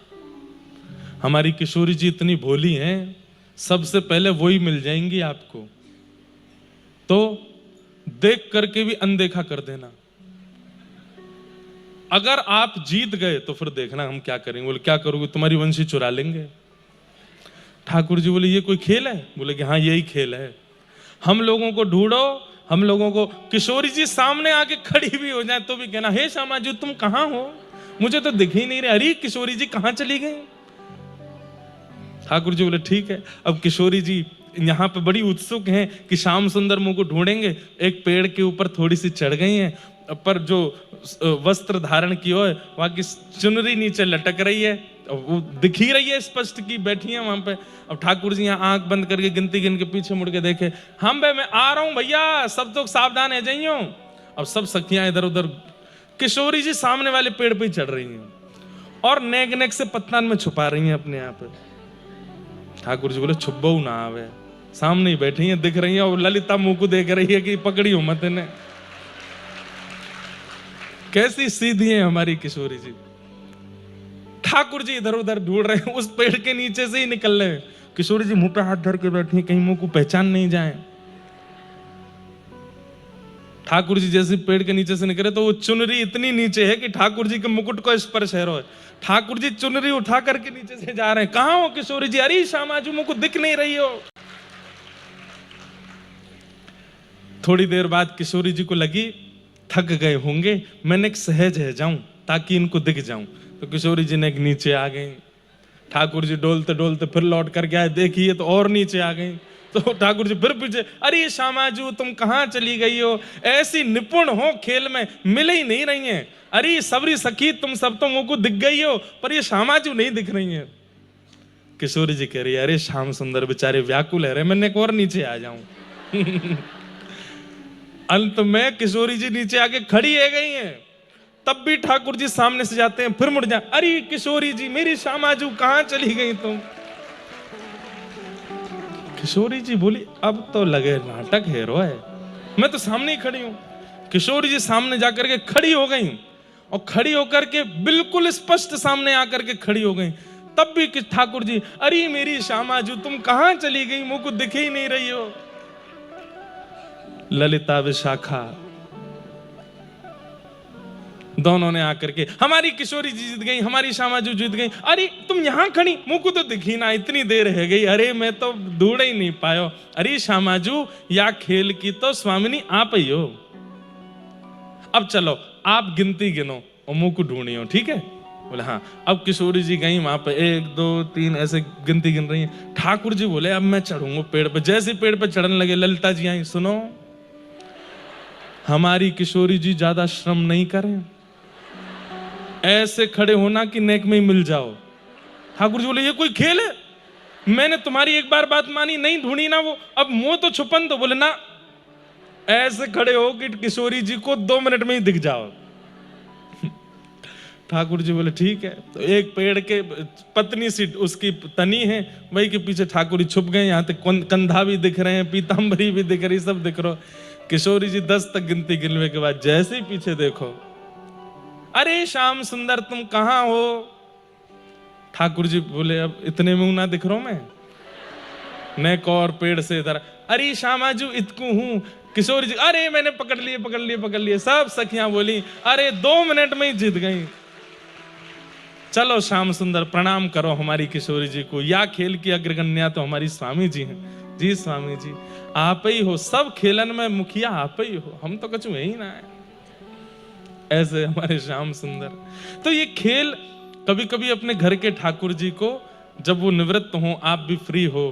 हमारी किशोरी जी इतनी भोली हैं, सबसे पहले वही मिल जाएंगी आपको, तो देख करके भी अनदेखा कर देना। अगर आप जीत गए तो फिर देखना हम क्या करेंगे। बोले क्या करोगे, तुम्हारी वंशी चुरा लेंगे। ठाकुर जी बोले ये कोई खेल है? बोले कि हाँ यही खेल है, हम लोगों को ढूंढो, हम लोगों को। किशोरी जी सामने आके खड़ी भी हो जाए तो भी कहना हे श्यामा जी तुम कहां हो, मुझे तो दिख ही नहीं रहे, अरे किशोरी जी कहां चली गई। ठाकुर जी बोले ठीक है। अब किशोरी जी यहाँ पे बड़ी उत्सुक हैं कि श्याम सुंदर मुंह को ढूंढेंगे। एक पेड़ के ऊपर थोड़ी सी चढ़ गई हैं, पर जो वस्त्र धारण की हो वहां की चुनरी नीचे लटक रही है, वो दिख ही रही है स्पष्ट की बैठी है वहां पे। अब ठाकुर जी यहाँ आंख बंद करके गिनती गिन के पीछे मुड़ के देखे, हम भाई मैं आ रहा हूं भैया, सब तो सावधान है जाइयो। अब सब सखियां इधर उधर, किशोरी जी सामने वाले पेड़ पे ही चढ़ रही हैं और नेक नेक से पत्तान में छुपा रही हैं अपने आप। ठाकुर जी बोले छुपो ना आवे, सामने ही बैठी हैं दिख रही हैं, और ललिता मुंह को देख रही है कि पकड़ी हो मत इन्हें। कैसी सीधी है हमारी किशोरी जी। ठाकुर जी इधर उधर ढूंढ रहे हैं, उस पेड़ के नीचे से ही निकल रहे हैं। किशोरी जी मुंह पे हाथ धर के बैठी हैं, कहीं मुंह को पहचान नहीं जाए। ठाकुर जी जैसे पेड़ के नीचे से निकले तो वो चुनरी इतनी नीचे है कि ठाकुर जी के मुकुट को स्पर्श है। ठाकुर जी चुनरी उठा करके नीचे से जा रहे हैं। कहां हो किशोरी जी? अरे श्यामाजू मुझको दिख नहीं रही हो। थोड़ी देर बाद किशोरी जी को लगी थक गए होंगे, मैंने एक सहज है जाऊं ताकि इनको दिख जाऊं। तो किशोरी जी ने एक नीचे आ गई। ठाकुर जी डोलते डोलते फिर लौट करके आए, देखिए तो और नीचे आ गई। तो ठाकुर जी फिर पीछे, अरे श्यामाजू तुम कहां चली गई हो? ऐसी निपुण हो खेल में, मिल ही नहीं रही हैं। अरे सबरी सखी तुम सब तो मुंह को दिख गई हो, पर ये श्यामाजू नहीं दिख रही है। किशोरी जी कह रही है, अरे श्याम सुंदर बेचारे व्याकुल है रे, मैंने एक और नीचे आ जाऊं। अंत में किशोरी जी नीचे आके खड़ी है गई हैं। तब भी ठाकुर जी सामने से जाते हैं, फिर मुड़ जाए, अरे किशोरी जी मेरी श्यामाजू कहां चली गई तुम? किशोरी जी बोली, अब तो लगे नाटक है रोए, मैं तो सामने ही खड़ी हूं। किशोरी जी सामने जाकर के खड़ी हो गई, और खड़ी होकर के बिल्कुल स्पष्ट सामने आकर के खड़ी हो गई। तब भी ठाकुर जी, अरे मेरी श्यामाजू तुम कहां चली गई, मुंह को दिख ही नहीं रही हो। ललिता विशाखा दोनों ने आकर के, हमारी किशोरी जी जीत गई, हमारी श्यामाजू जीत गई। अरे तुम यहां खड़ी, मुंह को तो दिखी ना, इतनी देर है गई। अरे मैं तो ढूंढ ही नहीं पायो। अरे श्यामाजू या खेल की तो स्वामिनी आप ही हो। अब चलो आप गिनती गिनो और मुंह को ढूंढियो, ठीक है? बोले हाँ। अब किशोरी जी गई वहां पे, 1 2 3 ऐसे गिनती गिन रही हैं। ठाकुर जी बोले, अब मैं चढ़ूंगा पेड़ पे। जैसे पेड़ पे चढ़ने लगे, ललिता जी आई, सुनो हमारी किशोरी जी ज्यादा श्रम नहीं करें, ऐसे खड़े होना कि नेक में ही मिल जाओ। ठाकुर जी बोले, ये कोई खेल है? मैंने तुम्हारी एक बार बात मानी, नहीं ढूंढी ना वो, अब मुंह तो छुपन दो। बोले ना, ऐसे खड़े हो कि किशोरी जी को 2 मिनट में ही दिख जाओ। ठाकुर जी बोले ठीक है। तो एक पेड़ के पतनी सी उसकी तनी है, वही के पीछे ठाकुर जी छुप गए। यहाँ तक कंधा भी दिख रहे हैं, पीताम्बरी भी दिख रही, सब दिख रहा। किशोरी जी 10 तक गिनती गिनने के बाद जैसे ही पीछे देखो, अरे श्याम सुंदर तुम कहां हो? ठाकुर जी बोले, अब इतने में ना दिख रहा हूं मैं, नेक और पेड़ से इधर। अरे श्यामाजू इतकू हूं। किशोरी जी, अरे मैंने पकड़ लिए पकड़ लिए पकड़ लिए। सब सखियां बोली, अरे 2 मिनट में ही जीत गई। चलो श्याम सुंदर प्रणाम करो हमारी किशोरी जी को, या खेल की अग्रगण्या तो हमारी स्वामी जी हैं। जी स्वामी जी आप ही हो, सब खेलन में मुखिया आप ही हो, हम तो कछु है ही ना है। ऐसे हमारे श्याम सुंदर। तो ये खेल कभी कभी अपने घर के ठाकुर जी को, जब वो निवृत्त हो, आप भी फ्री हो,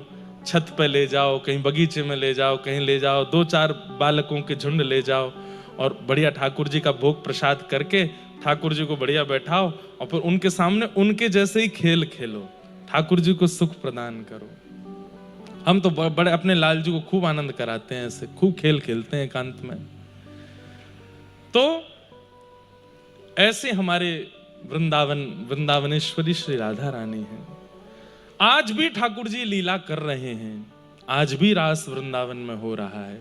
छत पे ले जाओ, कहीं बगीचे में ले जाओ, कहीं ले जाओ, 2-4 बालकों के झुंड ले जाओ, और बढ़िया ठाकुर जी का भोग प्रसाद करके ठाकुर जी को बढ़िया बैठाओ, और फिर उनके सामने उनके जैसे ही खेल खेलो, ठाकुर जी को सुख प्रदान करो। हम तो बड़े अपने लाल जी को खूब आनंद कराते हैं, ऐसे खूब खेल खेलते हैं एकांत में। तो ऐसे हमारे वृंदावनेश्वरी श्री राधा रानी हैं। आज भी ठाकुर जी लीला कर रहे हैं, आज भी रास वृंदावन में हो रहा है।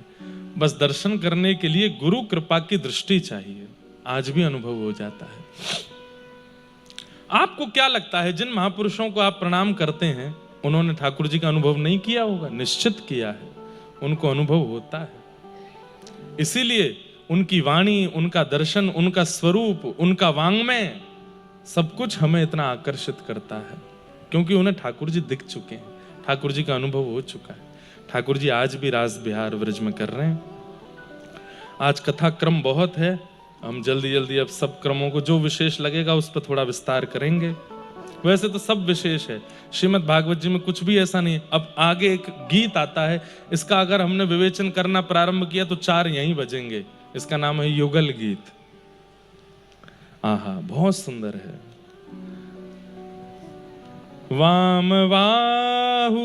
बस दर्शन करने के लिए गुरु कृपा की दृष्टि चाहिए, आज भी अनुभव हो जाता है। आपको क्या लगता है, जिन महापुरुषों को आप प्रणाम करते हैं, उन्होंने ठाकुर जी का अनुभव नहीं किया होगा? निश्चित किया है, उनको अनुभव होता है। इसीलिए उनकी वाणी, उनका दर्शन, उनका स्वरूप, उनका वांग्मय, सब कुछ हमें इतना आकर्षित करता है, क्योंकि उन्हें ठाकुर जी दिख चुके हैं, ठाकुर जी का अनुभव हो चुका है। ठाकुर जी आज भी रास बिहार व्रज में कर रहे हैं। आज कथा क्रम बहुत है, हम जल्दी जल्दी अब सब क्रमों को जो विशेष लगेगा उस पर थोड़ा विस्तार करेंगे। वैसे तो सब विशेष है, श्रीमद् भागवत जी में कुछ भी ऐसा नहीं है। अब आगे एक गीत आता है, इसका अगर हमने विवेचन करना प्रारंभ किया तो 4 यहीं बजेंगे। इसका नाम है युगल गीत। आहा, बहुत सुंदर है। वाम बाहु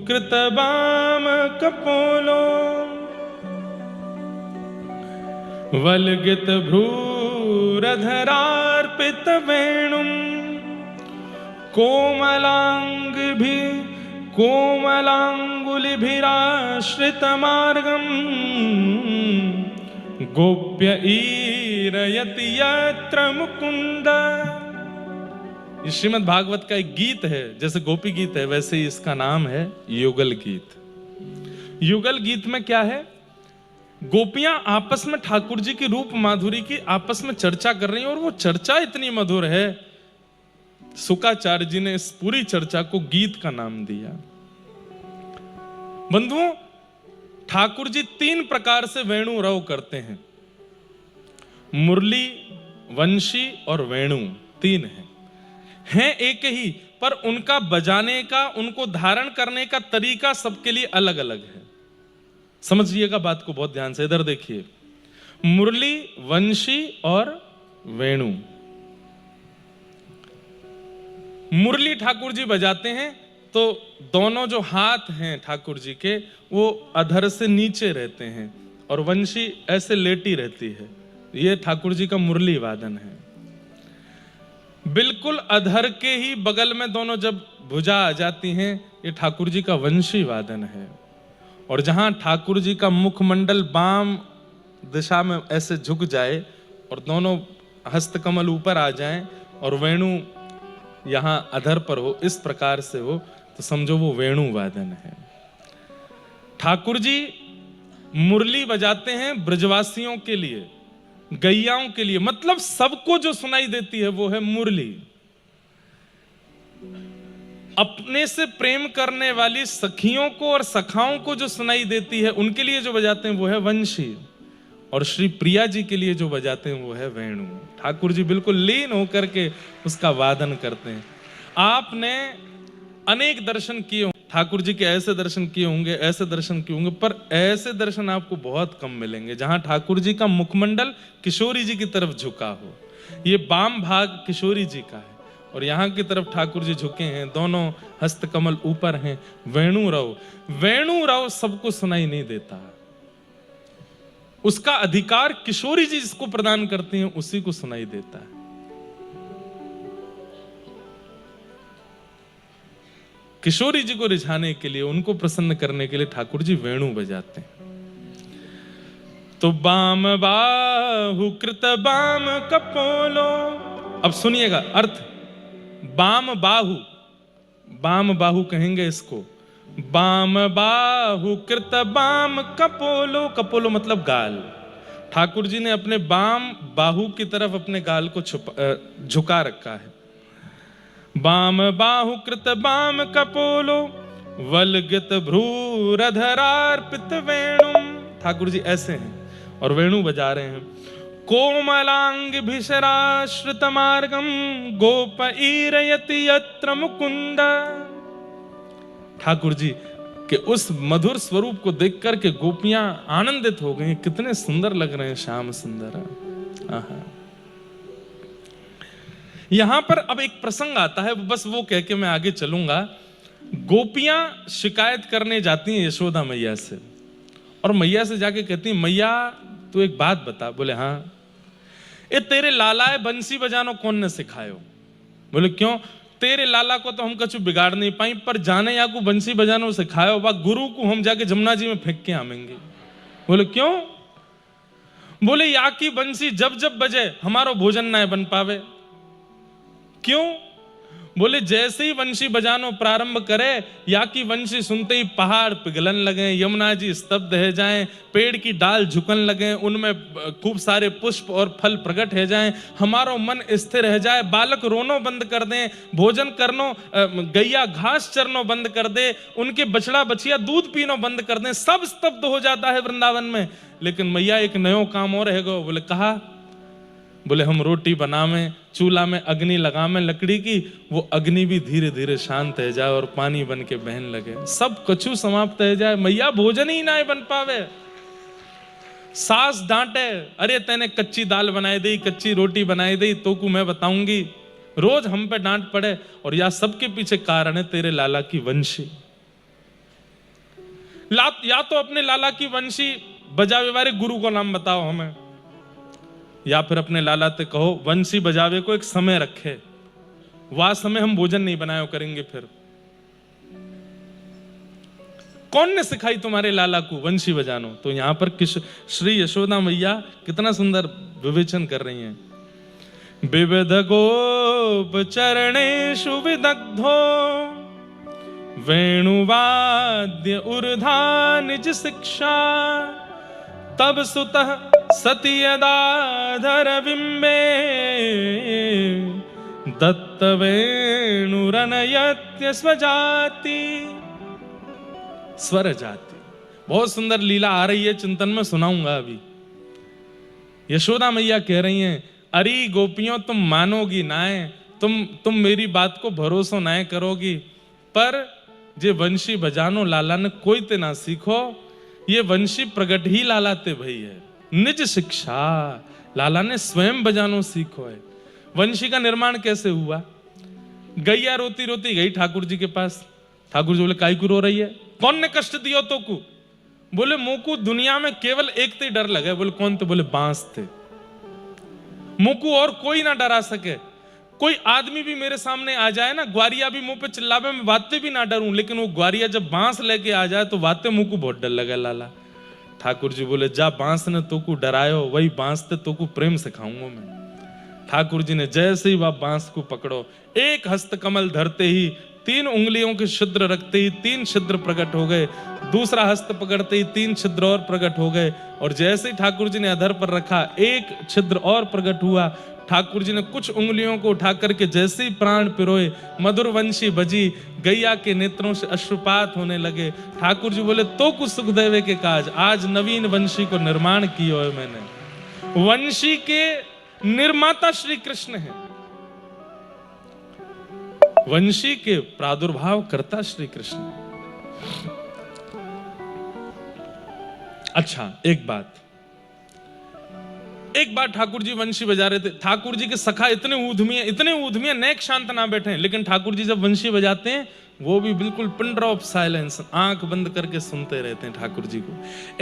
कृत वाम कपोलो वल्गित भ्रूरधरार्पित वेणुम कोमलांगुलिभिराश्रित मार्गम गोप्य ईरयति यत्र मुकुंद। ये श्रीमद् भागवत का एक गीत है, जैसे गोपी गीत है वैसे ही इसका नाम है युगल गीत। युगल गीत में क्या है, गोपियां आपस में ठाकुर जी की रूप माधुरी की आपस में चर्चा कर रही हैं, और वो चर्चा इतनी मधुर है, शुकाचार्य जी ने इस पूरी चर्चा को गीत का नाम दिया। बंधुओं, ठाकुर जी 3 प्रकार से वेणु रव करते हैं। मुरली, वंशी और वेणु 3 हैं एक ही, पर उनका बजाने का, उनको धारण करने का तरीका सबके लिए अलग अलग है। समझिएगा बात को बहुत ध्यान से, इधर देखिए। मुरली, वंशी और वेणु। मुरली ठाकुर जी बजाते हैं तो दोनों जो हाथ हैं ठाकुर जी के वो अधर से नीचे रहते हैं, और वंशी ऐसे लेटी रहती है। ये ठाकुर जी का मुरली वादन है। बिल्कुल अधर के ही बगल में दोनों जब भुजा आ जाती हैं, ये ठाकुर जी का वंशी वादन है। और जहां ठाकुर जी का मुखमंडल बाम दिशा में ऐसे झुक जाए और दोनों हस्तकमल ऊपर आ जाएं और वेणु यहां अधर पर हो, इस प्रकार से हो, तो समझो वो वेणु वादन है। ठाकुर जी मुरली बजाते हैं ब्रजवासियों के लिए, गैयाओं के लिए, मतलब सबको जो सुनाई देती है वो है मुरली। अपने से प्रेम करने वाली सखियों को और सखाओं को जो सुनाई देती है उनके लिए जो बजाते हैं वो है वंशी, और श्री प्रिया जी के लिए जो बजाते हैं वो है वेणु। ठाकुर जी बिल्कुल लीन होकर के उसका वादन करते हैं। आपने अनेक दर्शन किए, ठाकुर जी के ऐसे दर्शन किए होंगे, ऐसे दर्शन किए होंगे, पर ऐसे दर्शन आपको बहुत कम मिलेंगे जहां ठाकुर जी का मुखमंडल किशोरी जी की तरफ झुका हो। ये बाम भाग किशोरी जी का है और यहाँ की तरफ ठाकुर जी झुके हैं, दोनों हस्तकमल ऊपर हैं। वेणु रव सबको सुनाई नहीं देता, उसका अधिकार किशोरी जी जिसको प्रदान करती हैं उसी को सुनाई देता है। किशोरी जी को रिझाने के लिए, उनको प्रसन्न करने के लिए ठाकुर जी वेणु बजाते हैं। तो बाम बाहु कृत बाम कपोलो, अब सुनिएगा अर्थ। बाम बाहु कहेंगे इसको। बाम बाहु कृत बाम कपोलो, कपोलो मतलब गाल। ठाकुर जी ने अपने बाम बाहु की तरफ अपने गाल को झुका रखा है। बाम बाहु कृत बाम कपोलो वल्गित भ्रूरधरार्पित वेणुम। ठाकुर जी ऐसे हैं और वेणु बजा रहे हैं। कोमलांग भिषराश्रित मार्गम गोप ईरयति यत्र मुकुंद। ठाकुर जी के उस मधुर स्वरूप को देख करके गोपियां आनंदित हो गई, कितने सुंदर लग रहे हैं श्याम सुंदर। आहा। यहां पर अब एक प्रसंग आता है, बस वो कह के मैं आगे चलूंगा। गोपियां शिकायत करने जाती हैं यशोदा मैया से, और मैया से जाके कहती हैं, मैया तू एक बात बता। बोले हाँ। ए तेरे लालाए बंसी बजानो कौन ने सिखायो? बोले क्यों? तेरे लाला को तो हम कछु बिगाड़ नहीं पाई, पर जाने या को बंसी बजानो सिखायो बा, गुरु को हम जाके जमुना जी में फेंक के आवेंगे। बोले क्यों? बोले या की बंसी जब जब बजे हमारो भोजन ना बन पावे। क्यों? बोले जैसे ही वंशी बजानो प्रारंभ करे, या की वंशी सुनते ही पहाड़ पिघलन लगे, यमुना जी स्तब्ध है जाएं, पेड़ की डाल झुकन लगे, उनमें खूब सारे पुष्प और फल प्रकट है जाएं, हमारो मन स्थिर रह जाए, बालक रोनो बंद कर दें, भोजन करनो, गैया घास चरनो बंद कर दे, उनके बछड़ा बछिया दूध पीनो बंद कर दें, सब स्तब्ध हो जाता है वृंदावन में। लेकिन मैया एक नयो काम और रहेगा। बोले कहा? बोले हम रोटी बनावें, चूल्हा में अग्नि लगावें लकड़ी की, वो अग्नि भी धीरे धीरे शांत हो जाए और पानी बन के बहन लगे, सब कछु समाप्त हो जाए, मैया भोजन ही ना बन पावे। सास डांटे, अरे तेने कच्ची दाल बनाई दी, कच्ची रोटी बनाई दी, तो को मैं बताऊंगी, रोज हम पे डांट पड़े। और या सबके पीछे कारण है तेरे लाला की वंशी। या तो अपने लाला की वंशी बजावे वाले गुरु को नाम बताओ हमें, या फिर अपने लाला ते कहो वंशी बजावे को एक समय रखे, वह समय हम भोजन नहीं बनाया करेंगे। फिर कौन ने सिखाई तुम्हारे लाला को वंशी बजानो? तो यहां पर श्री यशोदा मैया कितना सुंदर विवेचन कर रही हैं। विविध गोप चरणेषु विदग्धो वेणुवाद्य ऊर्धा निज शिक्षा, तब सुतः सती यदाधर बिंबे दत्त वेणुरनयत्य स्वजाति। स्वर जाति, बहुत सुंदर लीला आ रही है, चिंतन में सुनाऊंगा अभी। यशोदा मैया कह रही हैं, अरे गोपियों तुम मानोगी नाय, तुम मेरी बात को भरोसा नाय करोगी, पर जे वंशी बजानो लाला ने कोई ते ना सीखो, ये वंशी प्रगट ही लाला ते भई है, निज शिक्षा लाला ने स्वयं बजानो सीखो है। वंशी का निर्माण कैसे हुआ? गैया रोती रोती गई ठाकुर जी के पास, ठाकुर जी बोले काई को रो रही है, कौन ने कष्ट दिया तो को? बोले मुंह को दुनिया में केवल एक ते डर लगे। बोले कौन थे? बोले बांस थे, मुंह को और कोई ना डरा सके। कोई आदमी भी मेरे सामने आ जाए ना, ग्वारिया भी मुंह पे चिल्लावे, मैं बातें भी ना डरूं, लेकिन वो ग्वारिया जब बांस लेके आ जाए तो बातें मुंह को बहुत डर लगे लाला। ठाकुर जी बोले जा बांस ने तो को डरायो, वही बांस ते तो को प्रेम सिखाऊंगा मैं। ठाकुर जी ने जैसे ही वह बांस को पकड़ो, एक हस्त कमल धरते ही, 3 उंगलियों के छिद्र रखते ही 3 छिद्र प्रकट हो गए, दूसरा हस्त पकड़ते ही 3 छिद्र और प्रकट हो गए, और जैसे ही ठाकुर जी ने अधर पर रखा, एक छिद्र और प्रकट हुआ। ठाकुर जी ने कुछ उंगलियों को उठा करके जैसे ही प्राण पिरोए, मधुर वंशी बजी, गैया के नेत्रों से अश्रुपात होने लगे। ठाकुर जी बोले तो कुछ सुख देवे के काज, आज नवीन वंशी को निर्माण किया है मैंने। वंशी के निर्माता श्री कृष्ण है, वंशी के प्रादुर्भाव करता श्री कृष्ण। अच्छा एक बार ठाकुर जी वंशी बजा रहे थे, ठाकुर जी के सखा इतने ऊधमिया नेक शांत ना बैठे, लेकिन ठाकुर जी जब वंशी बजाते हैं वो भी बिल्कुल पिन ड्रॉप साइलेंस, आंख बंद करके सुनते रहते हैं ठाकुर जी को।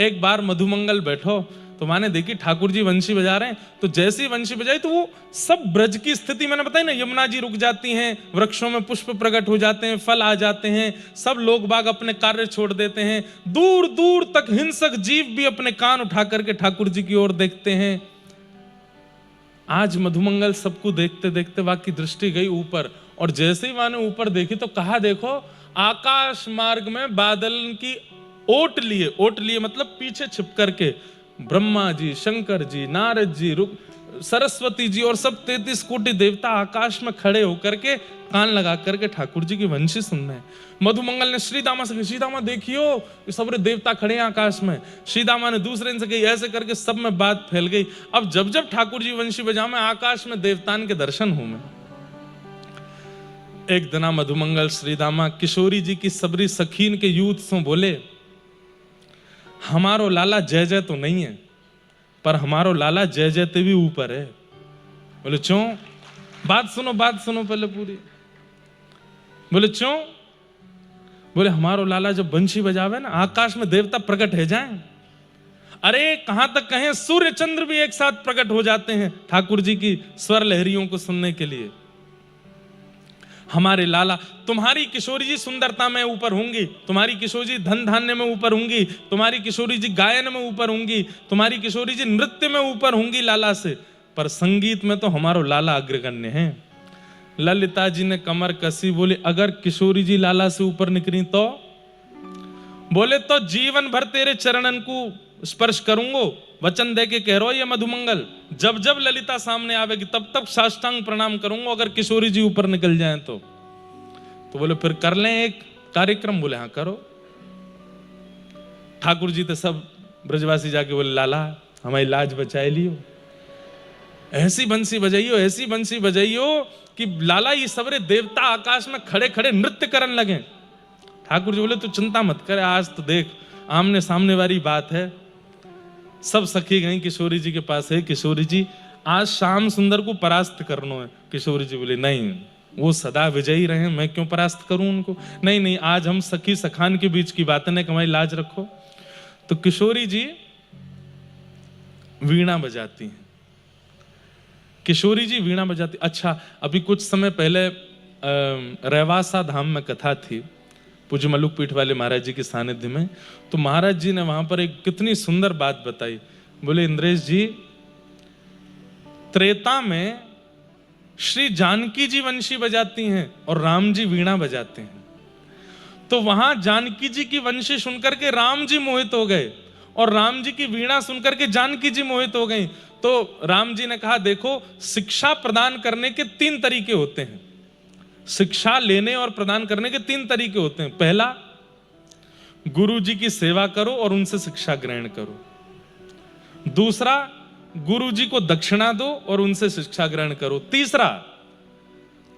एक बार मधुमंगल बैठो तो माने देखी ठाकुर जी वंशी बजा रहे हैं, तो जैसे ही वंशी बजाई तो वो सब ब्रज की स्थिति मैंने बताई ना, यमुना जी रुक जाती हैं, वृक्षों में पुष्प प्रकट हो जाते हैं, फल आ जाते हैं, सब लोग बाग अपने कार्य छोड़ देते हैं, दूर दूर तक हिंसक जीव भी अपने कान उठा करके ठाकुर जी की ओर देखते हैं। आज मधुमंगल सबको देखते देखते वहां की दृष्टि गई ऊपर, और जैसे ही वहां ने ऊपर देखी तो कहा देखो आकाश मार्ग में बादल की ओट लिए मतलब पीछे छिप करके ब्रह्मा जी, शंकर जी, नारद जी, सरस्वती जी और सब 33 कोटि देवता आकाश में खड़े होकर के कान लगा करके ठाकुर जी की वंशी सुन रहे हैं। मधुमंगल ने श्रीदामा से कहा, श्रीदामा देखियो ये सब देवता खड़े हैं आकाश में। श्रीदामा ने दूसरे से कही, ऐसे करके सब में बात फैल गई। अब जब जब ठाकुर जी वंशी बजा में आकाश में देवतान के दर्शन हूं मैं। एक दिना मधुमंगल श्रीदामा किशोरी जी की सबरी सखीन के यूथ से बोले, हमारो लाला जय जय तो नहीं है, पर हमारो लाला जय जय ते भी ऊपर है। बोले क्यों? बात सुनो पहले पूरी। बोले क्यों? बोले हमारो लाला जब बंशी बजावे ना, आकाश में देवता प्रकट है जाए। अरे कहां तक कहें, सूर्य चंद्र भी एक साथ प्रकट हो जाते हैं ठाकुर जी की स्वर लहरियों को सुनने के लिए। हमारे लाला, तुम्हारी किशोरी जी सुंदरता में ऊपर होंगी, तुम्हारी किशोरी जी धन धान्य में ऊपर होंगी, तुम्हारी किशोरी जी गायन में ऊपर होंगी, तुम्हारी किशोरी जी नृत्य में ऊपर होंगी लाला से, पर संगीत में तो हमारो लाला अग्रगण्य है। ललिता जी ने कमर कसी, बोले अगर किशोरी जी लाला से ऊपर निकली तो? बोले तो जीवन भर तेरे चरणन को स्पर्श करूंगो, वचन दे के कह रहा ये मधुमंगल, जब जब ललिता सामने आवेगी तब तब साष्टांग प्रणाम करूंगा अगर किशोरी जी ऊपर निकल जाएं तो। बोले फिर कर लें एक कार्यक्रम। बोले हाँ करो। ठाकुर जी तो सब ब्रजवासी जाके बोले लाला हमारी लाज बचाए लियो। ऐसी बंसी बजाइयो, ऐसी बंसी बजाइयो कि लाला ये सबरे देवता आकाश में खड़े खड़े नृत्य करने लगे। ठाकुर जी बोले तू चिंता मत कर, आज तो देख आमने सामने वाली बात है। सब सखी गई किशोरी जी के पास, है किशोरी जी आज श्याम सुंदर को परास्त करना है। किशोरी जी बोले नहीं, वो सदा विजयी रहे, मैं क्यों परास्त करूं उनको। नहीं नहीं, आज हम सखी सखान के बीच की बातें ने कमाई, लाज रखो। तो किशोरी जी वीणा बजाती हैं। किशोरी जी वीणा बजाती। अच्छा, अभी कुछ समय पहले रेवासा धाम में कथा थी पूज्य मलुक पीठ वाले महाराज जी के सानिध्य में। तो महाराज जी ने वहां पर एक कितनी सुंदर बात बताई। बोले इंद्रेश जी, त्रेता में श्री जानकी जी वंशी बजाती हैं और राम जी वीणा बजाते हैं। तो वहां जानकी जी की वंशी सुनकर के राम जी मोहित हो गए और राम जी की वीणा सुनकर के जानकी जी मोहित हो गई। तो राम जी ने कहा देखो, शिक्षा प्रदान करने के 3 तरीके होते हैं। शिक्षा लेने और प्रदान करने के 3 तरीके होते हैं। पहला, गुरु जी की सेवा करो और उनसे शिक्षा ग्रहण करो। दूसरा, गुरु जी को दक्षिणा दो और उनसे शिक्षा ग्रहण करो। तीसरा,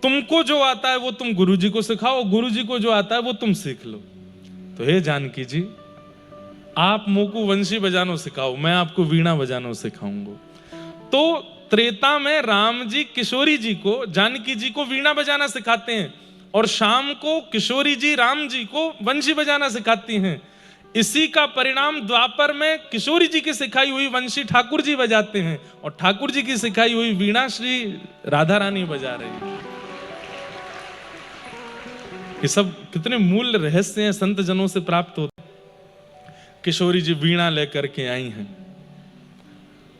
तुमको जो आता है वो तुम गुरु जी को सिखाओ, गुरु जी को जो आता है वो तुम सीख लो। तो हे जानकी जी, आप मोकू वंशी बजानो सिखाओ, मैं आपको वीणा बजानो सिखाऊंगा। तो त्रेता में राम जी किशोरी जी को, जानकी जी को वीणा बजाना सिखाते हैं और शाम को किशोरी जी राम जी को वंशी बजाना सिखाती हैं। इसी का परिणाम द्वापर में किशोरी जी की सिखाई हुई वंशी ठाकुर जी बजाते हैं और ठाकुर जी की सिखाई हुई वीणा श्री राधा रानी बजा रही है। ये सब कितने मूल्य रहस्य हैं, संत जनों से प्राप्त होते। किशोरी जी वीणा लेकर के आई हैं,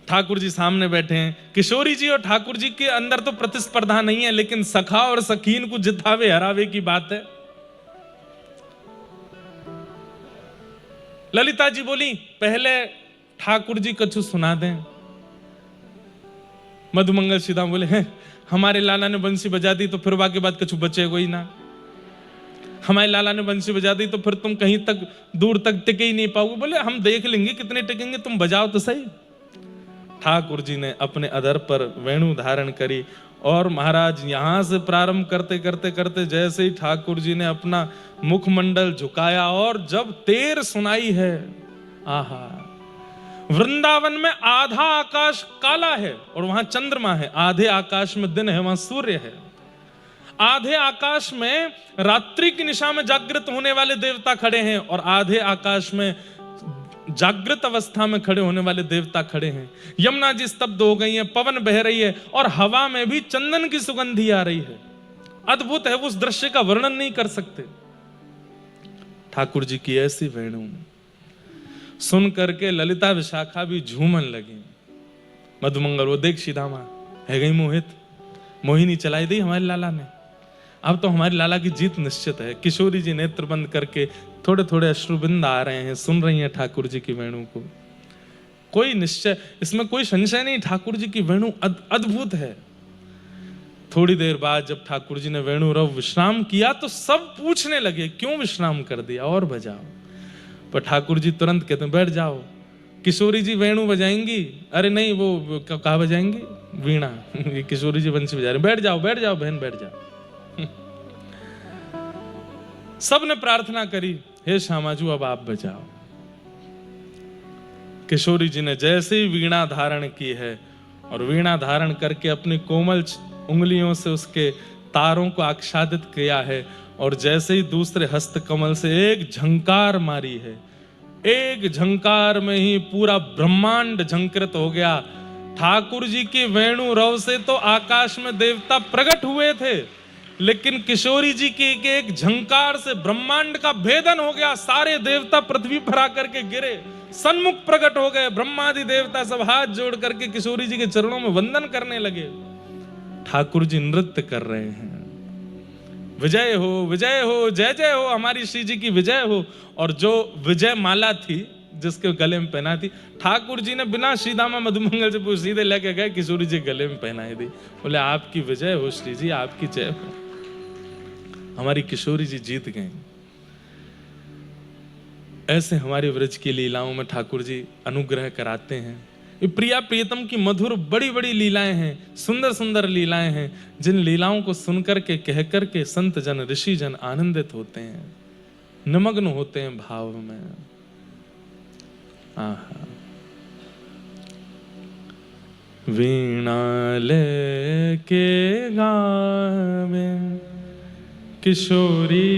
ठाकुर जी सामने बैठे हैं। किशोरी जी और ठाकुर जी के अंदर तो प्रतिस्पर्धा नहीं है, लेकिन सखा और सखीन को जितावे हरावे की बात है। ललिता जी बोली पहले ठाकुर जी कछु सुना दें। मधुमंगल सीधा बोले हैं हमारे लाला ने बंसी बजा दी तो फिर वाके बाद कछु बचेगा ही ना। हमारे लाला ने बंसी बजा दी तो फिर तुम कहीं तक दूर तक टिके ही नहीं पाओगे। बोले हम देख लेंगे कितने टिकेंगे, तुम बजाओ तो सही। ठाकुर जी ने अपने अधर पर वेणु धारण करी और महाराज यहां से प्रारंभ करते करते करते जैसे ही ठाकुर जी ने अपना मुखमंडल झुकाया और जब तेर सुनाई है, आहा, वृंदावन में आधा आकाश काला है और वहां चंद्रमा है, आधे आकाश में दिन है, वहां सूर्य है। आधे आकाश में रात्रि की निशा में जागृत होने वाले देवता खड़े हैं और आधे आकाश में जागृत अवस्था में खड़े होने वाले देवता खड़े हैं। यमुना जी स्तब्ध हो गई है, पवन बह रही है और हवा में भी चंदन की सुगंधी आ रही है। अद्भुत है, उस दृश्य का वर्णन नहीं कर सकते। ठाकुर जी की ऐसी वेणु सुन करके ललिता विशाखा भी झूमन लगी। मधुमंगल वो देख सीधामा है गई मोहित, मोहिनी चलाई दी हमारे लाला ने, अब तो हमारे लाला की जीत निश्चित है। किशोरी जी नेत्र बंद करके थोड़े थोड़े अश्रुबिंद आ रहे हैं, सुन रही हैं ठाकुर जी की वेणु को। कोई निश्चय, इसमें कोई संशय नहीं, ठाकुर जी की वेणु अद्भुत है। थोड़ी देर बाद जब ठाकुर जी ने वेणु रव विश्राम किया तो सब पूछने लगे क्यों विश्राम कर दिया, और बजाओ। पर ठाकुर जी तुरंत कहते हैं बैठ जाओ। किशोरी जी वेणु बजाएंगी, अरे नहीं वो कहा बजाएंगी, वीणा। किशोरी जी बंसी बजा रहे, बैठ जाओ बहन बैठ जाओ। सब ने प्रार्थना करी, हे श्यामाजू अब आप बजाओ। किशोरी जी ने जैसे ही वीणा धारण की है और वीणा धारण करके अपनी कोमल उंगलियों से उसके तारों को आच्छादित किया है और जैसे ही दूसरे हस्त कमल से एक झंकार मारी है, एक झंकार में ही पूरा ब्रह्मांड झंकृत हो गया। ठाकुर जी की वेणु रव से तो आकाश में देवता प्रकट हुए थे, लेकिन किशोरी जी के एक झंकार से ब्रह्मांड का भेदन हो गया। सारे देवता पृथ्वी पर आकर के गिरे, सन्मुख प्रकट हो गए। ब्रह्मादि देवता सब हाथ जोड़ करके किशोरी जी के चरणों में वंदन करने लगे। ठाकुर जी नृत्य कर रहे हैं, विजय हो जय जय हो, हमारी श्री जी की विजय हो। और जो विजय माला थी जिसके गले में पहना थी, ठाकुर जी ने बिना श्रीदामा मधुमंगल से सीधे लेके गए, किशोरी जी गले में पहनाई दी। बोले आपकी विजय हो श्री जी, आपकी जय हो। हमारी किशोरी जी जीत गए। ऐसे हमारे व्रज की लीलाओं में ठाकुर जी अनुग्रह कराते हैं। ये प्रिया प्रियतम की मधुर बड़ी बड़ी लीलाएं हैं, सुंदर सुंदर लीलाएं हैं, जिन लीलाओं को सुनकर के कह कर के संत जन ऋषि जन आनंदित होते हैं, निमग्न होते हैं भाव में। आहा। वीणा लेके गावे किशोरी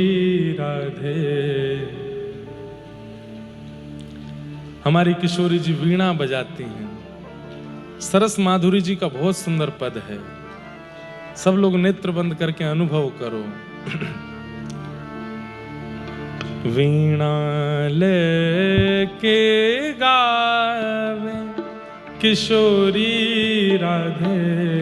राधे। हमारी किशोरी जी वीणा बजाती हैं। सरस माधुरी जी का बहुत सुंदर पद है, सब लोग नेत्र बंद करके अनुभव करो। वीणा लेके गावे किशोरी राधे,